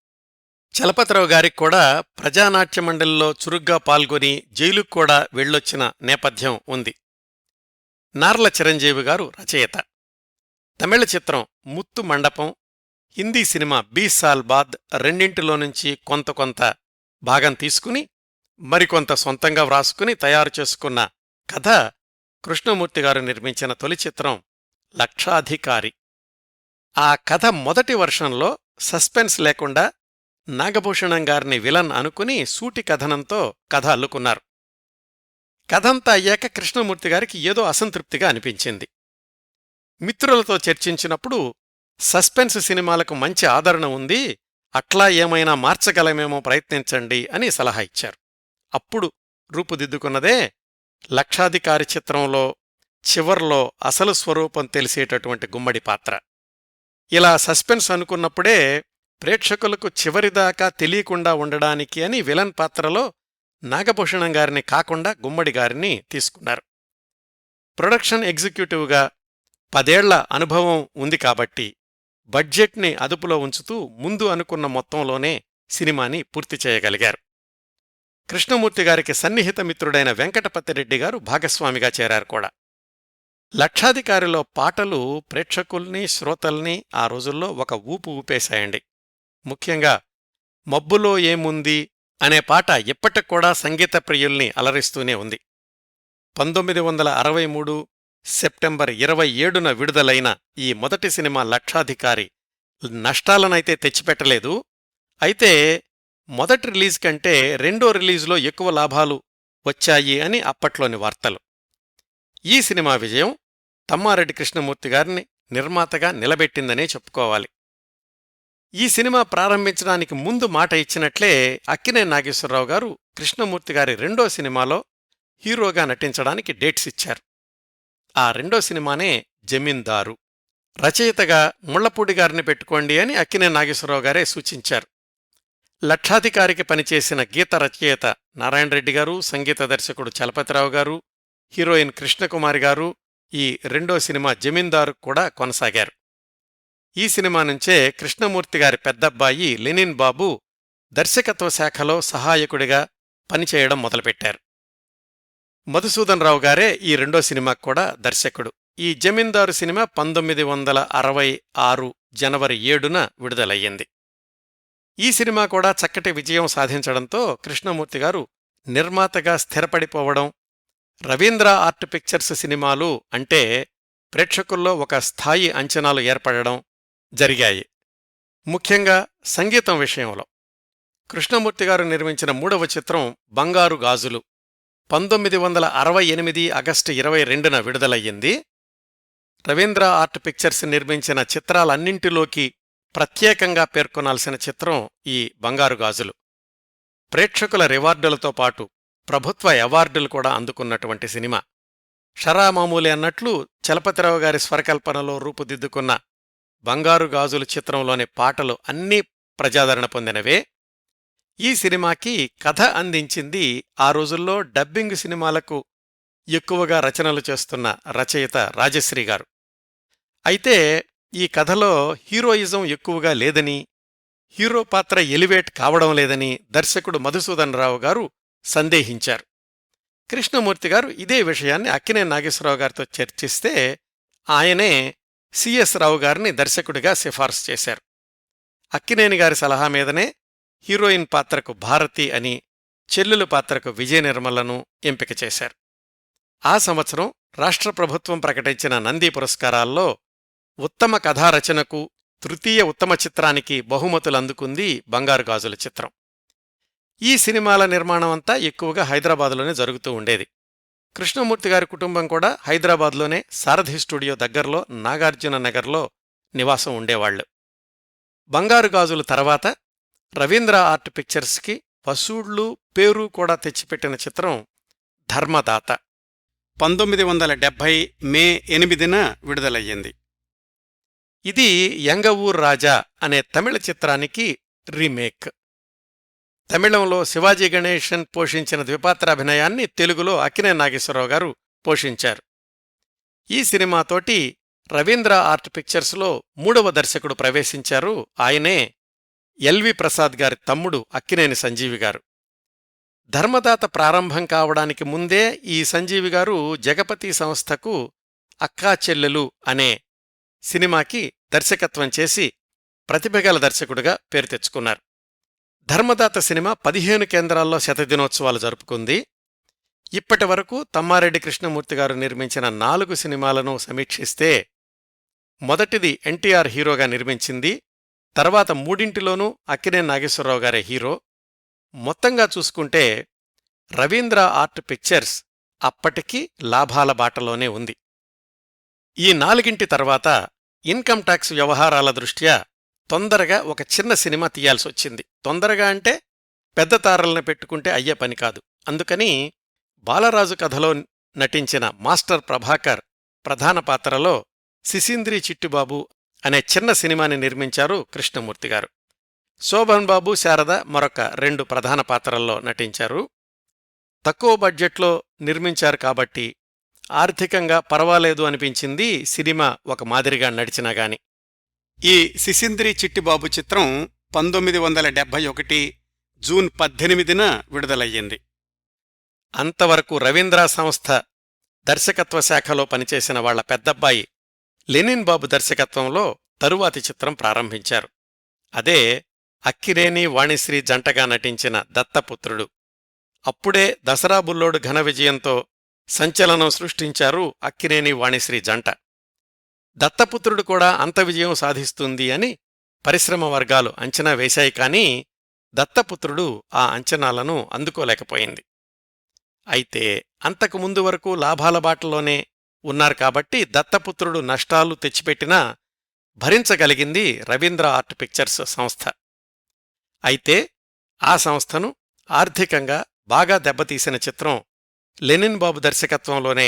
చలపతిరావు గారికి కూడా ప్రజానాట్యమండలిలో చురుగ్గా పాల్గొని జైలుకు కూడా వెళ్ళొచ్చిన నేపథ్యం ఉంది. నార్ల చిరంజీవి గారు రచయిత. తమిళ చిత్రం ముత్తు మండపం, హిందీ సినిమా 20 సాల్ బాద్ రెండింటిలోనుంచి కొంత భాగం తీసుకుని మరికొంత సొంతంగా వ్రాసుకుని తయారు చేసుకున్న కథ కృష్ణమూర్తిగారు నిర్మించిన తొలి చిత్రం లక్షాధికారి. ఆ కథ మొదటి వర్షంలో సస్పెన్స్ లేకుండా నాగభూషణం గారిని విలన్ అనుకుని సూటి కథనంతో కథ అల్లుకున్నారు. కథంతా అయ్యాక కృష్ణమూర్తిగారికి ఏదో అసంతృప్తిగా అనిపించింది. మిత్రులతో చర్చించినప్పుడు సస్పెన్స్ సినిమాలకు మంచి ఆదరణ ఉంది, అట్లా ఏమైనా మార్చగలమేమో ప్రయత్నించండి అని సలహా ఇచ్చారు. అప్పుడు రూపుదిద్దుకున్నదే లక్షాధికారి చిత్రంలో చివర్లో అసలు స్వరూపం తెలిసేటటువంటి గుమ్మడి పాత్ర. ఇలా సస్పెన్స్ అనుకున్నప్పుడే ప్రేక్షకులకు చివరిదాకా తెలియకుండా ఉండడానికి అని విలన్ పాత్రలో నాగభూషణం గారిని కాకుండా గుమ్మడి గారిని తీసుకున్నారు. ప్రొడక్షన్ ఎగ్జిక్యూటివ్గా 10 ఏళ్ల అనుభవం ఉంది కాబట్టి బడ్జెట్ని అదుపులో ఉంచుతూ ముందు అనుకున్న మొత్తంలోనే సినిమాని పూర్తి చేయగలిగారు. కృష్ణమూర్తిగారికి సన్నిహిత మిత్రుడైన వెంకటపతిరెడ్డి గారు భాగస్వామిగా చేరారు కూడా. లక్షాధికారిలో పాటలు ప్రేక్షకుల్ని, శ్రోతల్ని ఆ రోజుల్లో ఒక ఊపు ఊపేశాయండి. ముఖ్యంగా మబ్బులో ఏముంది అనే పాట ఇప్పటికూడా సంగీత ప్రియుల్ని అలరిస్తూనే ఉంది. 1963 సెప్టెంబర్ 27న విడుదలైన ఈ మొదటి సినిమా లక్షాధికారి నష్టాలనైతే తెచ్చిపెట్టలేదు. అయితే మొదటి రిలీజ్ కంటే రెండో రిలీజులో ఎక్కువ లాభాలు వచ్చాయి అని అప్పట్లోని వార్తలు. ఈ సినిమా విజయం తమ్మారెడ్డి కృష్ణమూర్తి గారిని నిర్మాతగా నిలబెట్టిందనే చెప్పుకోవాలి. ఈ సినిమా ప్రారంభించడానికి ముందు మాట ఇచ్చినట్లే అక్కినేని నాగేశ్వరరావు గారు కృష్ణమూర్తిగారి రెండో సినిమాలో హీరోగా నటించడానికి డేట్స్ ఇచ్చారు. ఆ రెండో సినిమానే జమీందారు. రచయితగా ముళ్లపూడి గారిని పెట్టుకోండి అని అక్కినేని నాగేశ్వరరావు గారే సూచించారు. లక్షాధికారికి పనిచేసిన గీత రచయిత నారాయణరెడ్డి గారు, సంగీత దర్శకుడు చలపతిరావు గారు, హీరోయిన్ కృష్ణకుమారి గారు ఈ రెండో సినిమా జమీందారు కూడా కొనసాగారు. ఈ సినిమా నుంచే కృష్ణమూర్తి గారి పెద్దబ్బాయి లెనిన్ బాబు దర్శకత్వ శాఖలో సహాయకుడిగా పనిచేయడం మొదలుపెట్టారు. మధుసూదన్ రావు గారే ఈ రెండో సినిమాకు కూడా దర్శకుడు. ఈ జమీందారు సినిమా 1966 జనవరి 7న విడుదలయ్యింది. ఈ సినిమా కూడా చక్కటి విజయం సాధించడంతో కృష్ణమూర్తి గారు నిర్మాతగా స్థిరపడిపోవడం, రవీంద్ర ఆర్ట్ పిక్చర్స్ సినిమాలు అంటే ప్రేక్షకుల్లో ఒక స్థాయి అంచనాలు ఏర్పడడం జరిగాయి. ముఖ్యంగా సంగీతం విషయంలో కృష్ణమూర్తి గారు నిర్మించిన మూడవ చిత్రం బంగారు గాజులు 1968 ఆగస్టు 22న విడుదలయ్యింది. రవీంద్ర ఆర్ట్ పిక్చర్స్ నిర్మించిన చిత్రాలన్నింటిలోకి ప్రత్యేకంగా పేర్కొనాల్సిన చిత్రం ఈ బంగారు గాజులు. ప్రేక్షకుల రివార్డులతో పాటు ప్రభుత్వ అవార్డులు కూడా అందుకున్నటువంటి సినిమా. షరామామూలే అన్నట్లు చలపతిరావు గారి స్వరకల్పనలో రూపుదిద్దుకున్న బంగారు గాజులు చిత్రంలోని పాటలు అన్నీ ప్రజాదరణ పొందినవే. ఈ సినిమాకి కథ అందించింది ఆ రోజుల్లో డబ్బింగ్ సినిమాలకు ఎక్కువగా రచనలు చేస్తున్న రచయిత రాజశ్రీ గారు. అయితే ఈ కథలో హీరోయిజం ఎక్కువగా లేదని, హీరో పాత్ర ఎలివేట్ కావడం లేదని దర్శకుడు మధుసూదన్ రావు గారు సందేహించారు. కృష్ణమూర్తి గారు ఇదే విషయాన్ని అక్కినేని నాగేశ్వరరావు గారితో చర్చిస్తే ఆయనే సిఎస్ రావు గారిని దర్శకుడిగా సిఫార్సు చేశారు. అక్కినేని గారి సలహా మీదనే హీరోయిన్ పాత్రకు భారతి అని, చెల్లెలు పాత్రకు విజయ నిర్మలను ఎంపిక చేశారు. ఆ సంవత్సరం రాష్ట్ర ప్రభుత్వం ప్రకటించిన నంది పురస్కారాల్లో ఉత్తమ కథారచనకు, తృతీయ ఉత్తమ చిత్రానికి బహుమతులందుకుంది బంగారు గాజుల చిత్రం. ఈ సినిమాల నిర్మాణమంతా ఎక్కువగా హైదరాబాదులోనే జరుగుతూ ఉండేది. కృష్ణమూర్తి గారి కుటుంబం కూడా హైదరాబాద్లోనే సారథి స్టూడియో దగ్గర్లో నాగార్జున నగర్లో నివాసం ఉండేవాళ్లు. బంగారు గాజులు తర్వాత రవీంద్ర ఆర్ట్ పిక్చర్స్కి వసూళ్లు, పేరు కూడా తెచ్చిపెట్టిన చిత్రం ధర్మదాత 1970 మే 8న విడుదలయ్యింది. ఇది యంగవూర్ రాజా అనే తమిళ చిత్రానికి రీమేక్. తమిళంలో శివాజీ గణేశన్ పోషించిన ద్విపాత్రాభినయాన్ని తెలుగులో అక్కినేని నాగేశ్వరరావు గారు పోషించారు. ఈ సినిమాతోటి రవీంద్ర ఆర్ట్ పిక్చర్స్లో మూడవ దర్శకుడు ప్రవేశించారు. ఆయనే ఎల్వి ప్రసాద్ గారి తమ్ముడు అక్కినేని సంజీవి గారు. ధర్మదాత ప్రారంభం కావడానికి ముందే ఈ సంజీవి గారు జగపతి సంస్థకు అక్కా చెల్లెలు అనే సినిమాకి దర్శకత్వం చేసి ప్రతిభగల దర్శకుడిగా పేరు తెచ్చుకున్నారు. ధర్మదాత సినిమా 15 కేంద్రాల్లో శతదినోత్సవాలు జరుపుకుంది. ఇప్పటి వరకు తమ్మారెడ్డి కృష్ణమూర్తి గారు నిర్మించిన 4 సినిమాలను సమీక్షిస్తే మొదటిది ఎన్టీఆర్ హీరోగా నిర్మించింది. తర్వాత 3 అక్కినేని నాగేశ్వరరావు గారే హీరో. మొత్తంగా చూసుకుంటే రవీంద్ర ఆర్ట్ పిక్చర్స్ అప్పటికీ లాభాల బాటలోనే ఉంది. ఈ 4 తర్వాత ఇన్కమ్ ట్యాక్స్ వ్యవహారాల దృష్ట్యా తొందరగా ఒక చిన్న సినిమా తీయాల్సొచ్చింది. తొందరగా అంటే పెద్ద తారల్ని పెట్టుకుంటే అయ్యే పని కాదు. అందుకని బాలరాజు కథలో నటించిన మాస్టర్ ప్రభాకర్ ప్రధాన పాత్రలో సిసింద్రి చిట్టిబాబు అనే చిన్న సినిమాని నిర్మించారు కృష్ణమూర్తి గారు. శోభన్ బాబు, శారద మరొక 2 ప్రధాన పాత్రల్లో నటించారు. తక్కువ బడ్జెట్లో నిర్మించారు కాబట్టి ఆర్థికంగా పర్వాలేదు అనిపించింది సినిమా ఒక మాదిరిగా నడిచినాగాని. ఈ సిసింద్రి చిట్టిబాబు చిత్రం 1971 జూన్ 18న విడుదలయ్యింది. అంతవరకు రవీంద్ర సంస్థ దర్శకత్వ శాఖలో పనిచేసిన వాళ్ల పెద్దబ్బాయి లెనిన్ బాబు దర్శకత్వంలో తరువాతి చిత్రం ప్రారంభించారు. అదే అక్కినేని వాణిశ్రీ జంటగా నటించిన దత్తపుత్రుడు. అప్పుడే దసరా బుల్లోడు ఘన విజయంతో సంచలనం సృష్టించారు అక్కినేని వాణిశ్రీ జంట. దత్తపుత్రుడు కూడా అంత విజయం సాధిస్తుంది అని పరిశ్రమ వర్గాలు అంచనా వేశాయి. కానీ దత్తపుత్రుడు ఆ అంచనాలను అందుకోలేకపోయింది. అయితే అంతకుముందు వరకు లాభాల బాటలోనే ఉన్నారు కాబట్టి దత్తపుత్రుడు నష్టాలు తెచ్చిపెట్టినా భరించగలిగింది రవీంద్ర ఆర్ట్ పిక్చర్స్ సంస్థ. అయితే ఆ సంస్థను ఆర్థికంగా బాగా దెబ్బతీసిన చిత్రం లెనిన్ బాబు దర్శకత్వంలోనే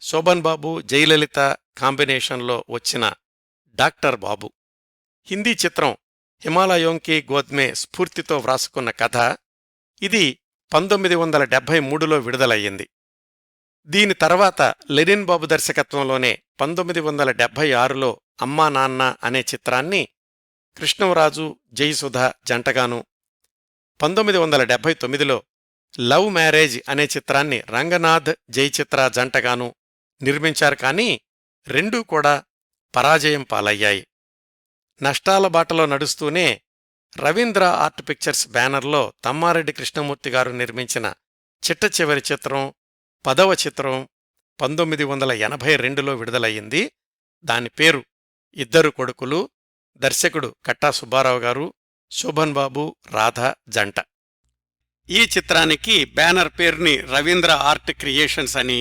శోభన్ బాబు, జయలలిత కాంబినేషన్లో వచ్చిన డాక్టర్ బాబు. హిందీ చిత్రం హిమాలయోంకి గోద్మే స్ఫూర్తితో వ్రాసుకున్న కథ. ఇది 1973లో విడుదలయ్యింది. దీని తర్వాత లెనిన్ బాబు దర్శకత్వంలోనే 1976లో అమ్మా నాన్న అనే చిత్రాన్ని కృష్ణంరాజు, జయసుధ జంటగాను, 1979లో లవ్ మ్యారేజ్ అనే చిత్రాన్ని రంగనాథ్, జయచిత్ర జంటగాను నిర్మించారు. కానీ రెండూ కూడా పరాజయం పాలయ్యాయి. నష్టాల బాటలో నడుస్తూనే రవీంద్ర ఆర్ట్ పిక్చర్స్ బ్యానర్లో తమ్మారెడ్డి కృష్ణమూర్తి గారు నిర్మించిన చిట్ట చివరి చిత్రం 10వ చిత్రం 1982లో విడుదలయ్యింది. దాని పేరు ఇద్దరు కొడుకులు. దర్శకుడు కట్టా సుబ్బారావు గారు, శోభన్ బాబు, రాధ జంట. ఈ చిత్రానికి బ్యానర్ పేరుని రవీంద్ర ఆర్ట్ క్రియేషన్స్ అని,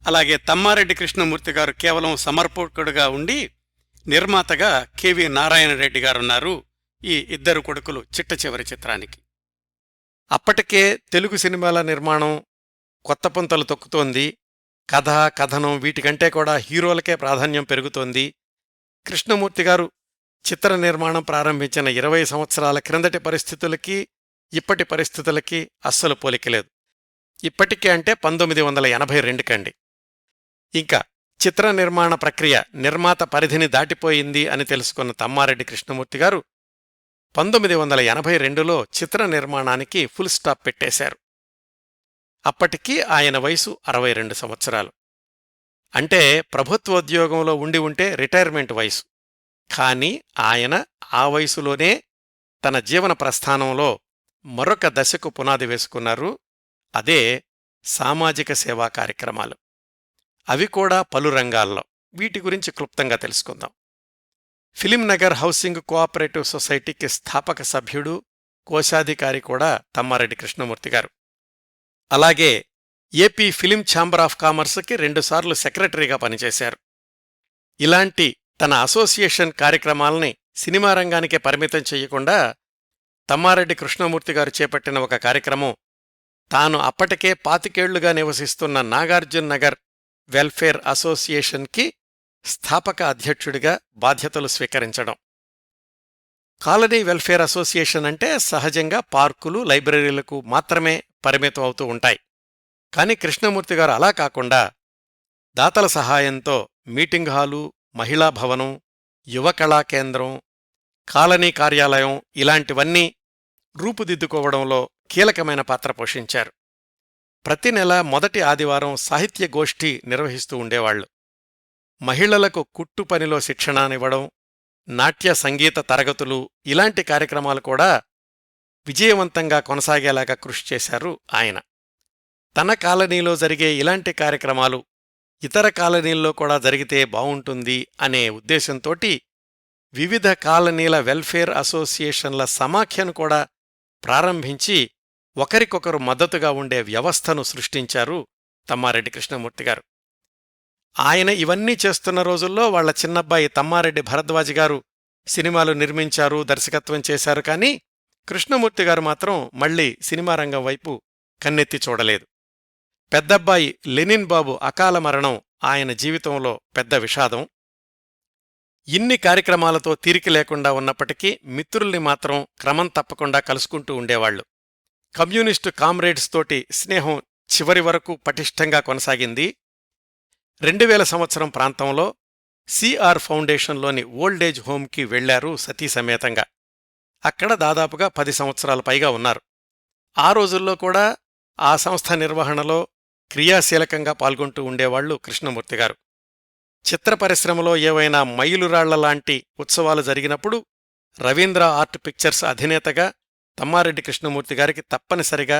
అలాగే తమ్మారెడ్డి కృష్ణమూర్తి గారు కేవలం సమర్పకుడుగా ఉండి నిర్మాతగా కెవి నారాయణరెడ్డి గారున్నారు ఈ ఇద్దరు కొడుకులు చిట్ట చివరి చిత్రానికి. అప్పటికే తెలుగు సినిమాల నిర్మాణం కొత్త పుంతలు తొక్కుతోంది. కథ, కథనం వీటికంటే కూడా హీరోలకే ప్రాధాన్యం పెరుగుతోంది. కృష్ణమూర్తి గారు చిత్ర నిర్మాణం ప్రారంభించిన 20 సంవత్సరాల క్రిందటి పరిస్థితులకి ఇప్పటి పరిస్థితులకి అస్సలు పోలికలేదు. ఇప్పటికే అంటే 1982 కండి. ఇంకా చిత్ర నిర్మాణ ప్రక్రియ నిర్మాత పరిధిని దాటిపోయింది అని తెలుసుకున్న తమ్మారెడ్డి కృష్ణమూర్తి గారు 1982లో చిత్ర నిర్మాణానికి ఫుల్ స్టాప్ పెట్టేశారు. అప్పటికి ఆయన వయసు 62 సంవత్సరాలు. అంటే ప్రభుత్వోద్యోగంలో ఉండి ఉంటే రిటైర్మెంట్ వయసు. కాని ఆయన ఆ వయసులోనే తన జీవన ప్రస్థానంలో మరొక దశకు పునాది వేసుకున్నారు. అదే సామాజిక సేవా కార్యక్రమాలు. అవి కూడా పలు రంగాల్లో. వీటి గురించి క్లుప్తంగా తెలుసుకుందాం. ఫిలిం నగర్ హౌసింగ్ కోఆపరేటివ్ సొసైటీకి స్థాపక సభ్యుడు, కోశాధికారి కూడా తమ్మారెడ్డి కృష్ణమూర్తి గారు. అలాగే ఏపీ ఫిలిం ఛాంబర్ ఆఫ్ కామర్స్కి 2 సార్లు సెక్రటరీగా పనిచేశారు. ఇలాంటి తన అసోసియేషన్ కార్యక్రమాల్ని సినిమా రంగానికే పరిమితం చెయ్యకుండా తమ్మారెడ్డి కృష్ణమూర్తి గారు చేపట్టిన ఒక కార్యక్రమం తాను అప్పటికే 25 ఏళ్లుగా నివసిస్తున్న నాగార్జున్ నగర్ వెల్ఫేర్ అసోసియేషన్కి స్థాపక అధ్యక్షుడిగా బాధ్యతలు స్వీకరించడం. కాలనీ వెల్ఫేర్ అసోసియేషన్ అంటే సహజంగా పార్కులు, లైబ్రరీలకు మాత్రమే పరిమితం అవుతూ ఉంటాయి. కాని కృష్ణమూర్తి గారు అలా కాకుండా దాతల సహాయంతో మీటింగ్ హాలు, మహిళా భవనం, యువ కళా కేంద్రం, కాలనీ కార్యాలయం ఇలాంటివన్నీ రూపుదిద్దుకోవడంలో కీలకమైన పాత్ర పోషించారు. ప్రతి నెల మొదటి ఆదివారం సాహిత్య గోష్ఠి నిర్వహిస్తూ ఉండేవాళ్లు. మహిళలకు కుట్టు పనిలో శిక్షణనివ్వడం, నాట్య సంగీత తరగతులు ఇలాంటి కార్యక్రమాలు కూడా విజయవంతంగా కొనసాగేలాగా కృషి చేశారు ఆయన. తన కాలనీలో జరిగే ఇలాంటి కార్యక్రమాలు ఇతర కాలనీల్లో కూడా జరిగితే బావుంటుంది అనే ఉద్దేశంతోటి వివిధ కాలనీల వెల్ఫేర్ అసోసియేషన్ల సమాఖ్యను కూడా ప్రారంభించి ఒకరికొకరు మద్దతుగా ఉండే వ్యవస్థను సృష్టించారు తమ్మారెడ్డి కృష్ణమూర్తి గారు. ఆయన ఇవన్నీ చేస్తున్న రోజుల్లో వాళ్ల చిన్నబ్బాయి తమ్మారెడ్డి భరద్వాజ్ గారు సినిమాలు నిర్మించారు, దర్శకత్వం చేశారు. కానీ కృష్ణమూర్తి గారు మాత్రం మళ్లీ సినిమా రంగం వైపు కన్నెత్తి చూడలేదు. పెద్దబ్బాయి లెనిన్ బాబు అకాల మరణం ఆయన జీవితంలో పెద్ద విషాదం. ఇన్ని కార్యక్రమాలతో తీరిక లేకుండా ఉన్నప్పటికీ మిత్రుల్ని మాత్రం క్రమం తప్పకుండా కలుసుకుంటూ ఉండేవాళ్లు. కమ్యూనిస్టు కామ్రేడ్స్ తోటి స్నేహం చివరి వరకు పటిష్టంగా కొనసాగింది. 2000 సంవత్సరం ప్రాంతంలో సిఆర్ ఫౌండేషన్లోని ఓల్డేజ్ హోంకి వెళ్లారు సతీ సమేతంగా. అక్కడ దాదాపుగా 10 సంవత్సరాల పైగా ఉన్నారు. ఆ రోజుల్లో కూడా ఆ సంస్థ నిర్వహణలో క్రియాశీలకంగా పాల్గొంటూ ఉండేవాళ్లు కృష్ణమూర్తి గారు. చిత్ర పరిశ్రమలో ఏవైనా మైలురాళ్లలాంటి ఉత్సవాలు జరిగినప్పుడు రవీంద్ర ఆర్ట్ పిక్చర్స్ అధినేతగా తమ్మారెడ్డి కృష్ణమూర్తి గారికి తప్పనిసరిగా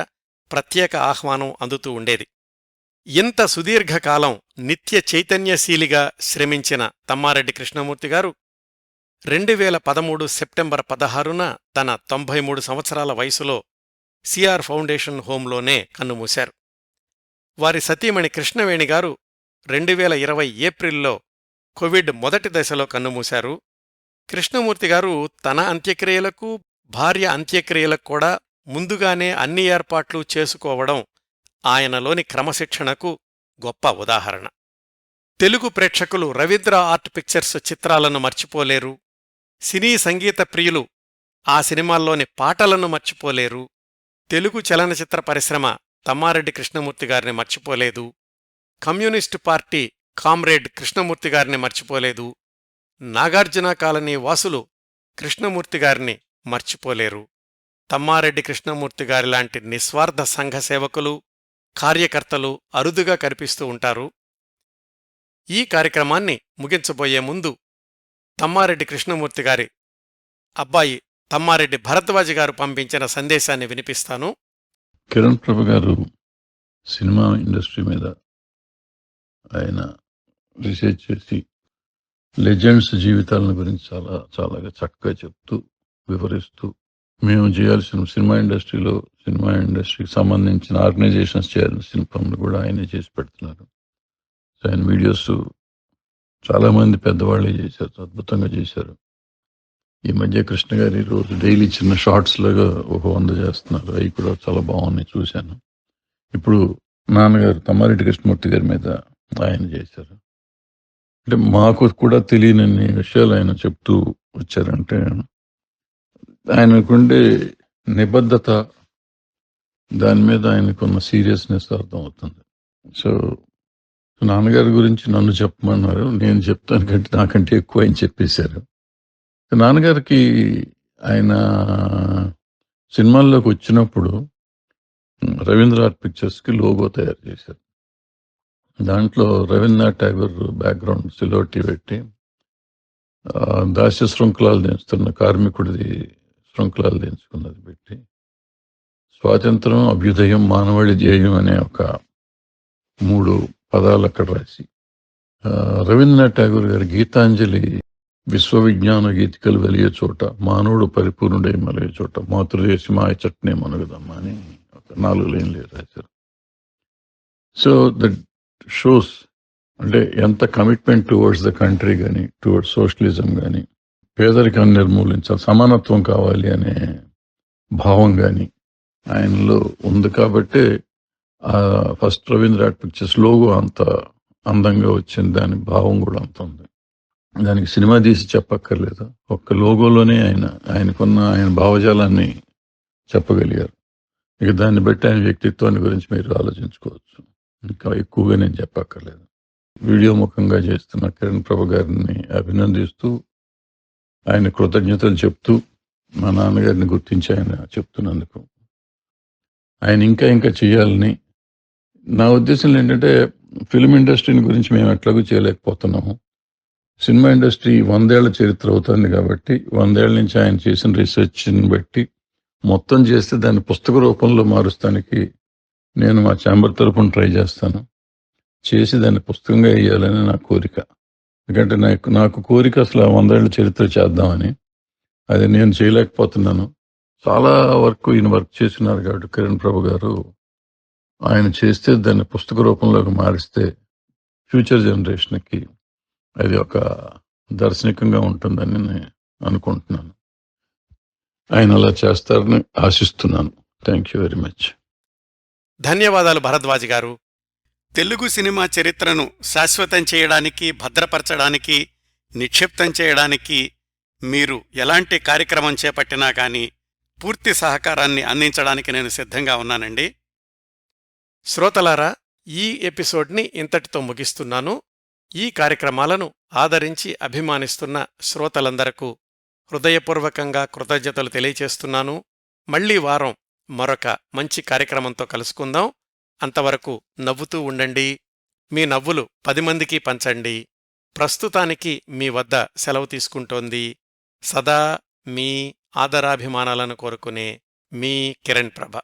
ప్రత్యేక ఆహ్వానం అందుతూ ఉండేది. ఇంత సుదీర్ఘకాలం నిత్య చైతన్యశీలిగా శ్రమించిన తమ్మారెడ్డి కృష్ణమూర్తి గారు 2013 సెప్టెంబర్ 16న తన 93 సంవత్సరాల వయసులో సిఆర్ ఫౌండేషన్ హోంలోనే కన్నుమూశారు. వారి సతీమణి కృష్ణవేణి గారు 2020 ఏప్రిల్లో కోవిడ్ మొదటి దశలో కన్నుమూశారు. కృష్ణమూర్తి గారు తన అంత్యక్రియలకు, భార్య అంత్యక్రియలకు కూడా ముందుగానే అన్ని ఏర్పాట్లు చేసుకోవడం ఆయనలోని క్రమశిక్షణకు గొప్ప ఉదాహరణ. తెలుగు ప్రేక్షకులు రవీంద్ర ఆర్ట్ పిక్చర్స్ చిత్రాలను మర్చిపోలేరు. సినీ సంగీత ప్రియులు ఆ సినిమాల్లోని పాటలను మర్చిపోలేరు. తెలుగు చలనచిత్ర పరిశ్రమ తమ్మారెడ్డి కృష్ణమూర్తిగారిని మర్చిపోలేదు. కమ్యూనిస్టు పార్టీ కామ్రేడ్ కృష్ణమూర్తిగారిని మర్చిపోలేదు. నాగార్జున కాలనీ వాసులు కృష్ణమూర్తిగారిని మర్చిపోలేరు. తమ్మారెడ్డి కృష్ణమూర్తిగారిలాంటి నిస్వార్థ సంఘ సేవకులు, కార్యకర్తలు అరుదుగా కనిపిస్తూ ఉంటారు. ఈ కార్యక్రమాన్ని ముగించబోయే ముందు తమ్మారెడ్డి కృష్ణమూర్తిగారి అబ్బాయి తమ్మారెడ్డి భరద్వాజ్ గారు పంపించిన సందేశాన్ని వినిపిస్తాను. కిరణ్ ప్రభ గారు సినిమా ఇండస్ట్రీ మీద ఆయన రీసెర్చ్ చేసి లెజెండ్స్ జీవితాలను గురించి చాలా చాలా చక్కగా చెప్తూ వివరిస్తూ మేము చేయాల్సిన సినిమా ఇండస్ట్రీకి సంబంధించిన ఆర్గనైజేషన్స్ చేయాల్సిన పనులు కూడా ఆయనే చేసి పెడుతున్నారు. సో ఆయన వీడియోస్ చాలా మంది పెద్దవాళ్ళే చేశారు, అద్భుతంగా చేశారు. ఈ మధ్య కృష్ణ గారి రోజు డైలీ చిన్న షార్ట్స్ లాగా 100 చేస్తున్నారు. అవి కూడా చాలా బాగున్నాయి, చూశాను. ఇప్పుడు నాన్నగారు తమ్మారెడ్డి కృష్ణమూర్తి గారి మీద ఆయన చేశారు. అంటే మాకు కూడా తెలియని విషయాలు ఆయన చెప్తూ వచ్చారంటే ఆయనకుండే నిబద్ధత, దాని మీద ఆయనకున్న సీరియస్నెస్ అర్థం అవుతుంది. సో నాన్నగారి గురించి నన్ను చెప్పమన్నారు, నేను చెప్తాను కంటే నాకంటే ఎక్కువ ఆయన చెప్పేశారు. నాన్నగారికి ఆయన సినిమాల్లోకి వచ్చినప్పుడు రవీంద్ర ఆర్ట్ పిక్చర్స్కి లోగో తయారు చేశారు. దాంట్లో రవీంద్రనాథ్ ఠాగూర్ బ్యాక్గ్రౌండ్ సిలోటి పెట్టి దాస్య శృంఖలాలు దించుతున్న కార్మికుడిది శృంఖలాలు దించుకున్నది పెట్టి స్వాతంత్రం, అభ్యుదయం, మానవాళి ధ్యేయం అనే ఒక 3 పదాలు అక్కడ రాసి రవీంద్రనాథ్ ఠాగూర్ గారి గీతాంజలి విశ్వవిజ్ఞాన గీతికలు వెలిగే చోట మానవుడు పరిపూర్ణుడై మలిగే చోట మాతృదేశి మాయ చట్నే మనగదమ్మా అని ఒక 4 లైన్లు రాశారు. సో దట్ షోస్ అంటే ఎంత కమిట్మెంట్ టువర్డ్స్ ద కంట్రీ కానీ, టువర్డ్స్ సోషలిజం కానీ, పేదరికాన్ని నిర్మూలించాలి, సమానత్వం కావాలి అనే భావం కానీ ఆయనలో ఉంది. కాబట్టే first Ravindra art pictures logo అంత అందంగా వచ్చింది, దాని భావం కూడా అంత ఉంది. దానికి సినిమా తీసి చెప్పక్కర్లేదు, ఒక్క లోగోలోనే ఆయనకున్న ఆయన భావజాలాన్ని చెప్పగలిగారు. ఇక దాన్ని బట్టి ఆయన వ్యక్తిత్వాన్ని గురించి మీరు ఆలోచించుకోవచ్చు. ఇంకా ఎక్కువగా నేను చెప్పక్కర్లేదు. వీడియో ముఖంగా చేస్తున్న కిరణ్ ప్రభ గారిని అభినందిస్తూ, ఆయన కృతజ్ఞతలు చెప్తూ, మా నాన్నగారిని గుర్తించి ఆయన చెప్తున్నందుకు ఆయన ఇంకా చేయాలని నా ఉద్దేశం ఏంటంటే, ఫిల్మ్ ఇండస్ట్రీని గురించి మేము ఎట్లాగూ చేయలేకపోతున్నాము. సినిమా ఇండస్ట్రీ 100 ఏళ్ల చరిత్ర అవుతుంది కాబట్టి 100 ఏళ్ల నుంచి ఆయన చేసిన రీసెర్చ్ని బట్టి మొత్తం చేస్తే దాన్ని పుస్తక రూపంలో మారుస్తానికి నేను మా ఛాంబర్ తరపున ట్రై చేస్తాను. చేసి దాన్ని పుస్తకంగా వేయాలని నా కోరిక. ఎందుకంటే నాకు కోరిక అసలు 100 ఏళ్ల చరిత్ర చేద్దామని. అది నేను చేయలేకపోతున్నాను. చాలా వరకు ఈయన వర్క్ చేస్తున్నారు కాబట్టి కిరణ్ ప్రభు గారు ఆయన చేస్తే దాన్ని పుస్తక రూపంలోకి మారిస్తే ఫ్యూచర్ జనరేషన్కి అది ఒక దర్శనికంగా ఉంటుందని నేను అనుకుంటున్నాను. ఆయన అలా చేస్తారని ఆశిస్తున్నాను. Thank you very much. ధన్యవాదాలు భరద్వాజ్ గారు. తెలుగు సినిమా చరిత్రను శాశ్వతం చేయడానికి, భద్రపరచడానికి, నిక్షిప్తం చేయడానికి మీరు ఎలాంటి కార్యక్రమం చేపట్టినా కానీ పూర్తి సహకారాన్ని అందించడానికి నేను సిద్ధంగా ఉన్నానండి. శ్రోతలారా, ఈ ఎపిసోడ్ని ఇంతటితో ముగిస్తున్నాను. ఈ కార్యక్రమాలను ఆదరించి అభిమానిస్తున్న శ్రోతలందరకు హృదయపూర్వకంగా కృతజ్ఞతలు తెలియచేస్తున్నాను. మళ్లీ వారం మరొక మంచి కార్యక్రమంతో కలుసుకుందాం. అంతవరకు నవ్వుతూ ఉండండి. మీ నవ్వులు 10 మందికి పంచండి. ప్రస్తుతానికి మీ వద్ద సెలవు తీసుకుంటోంది సదా మీ ఆదరాభిమానాలను కోరుకునే మీ కిరణ్ ప్రభ.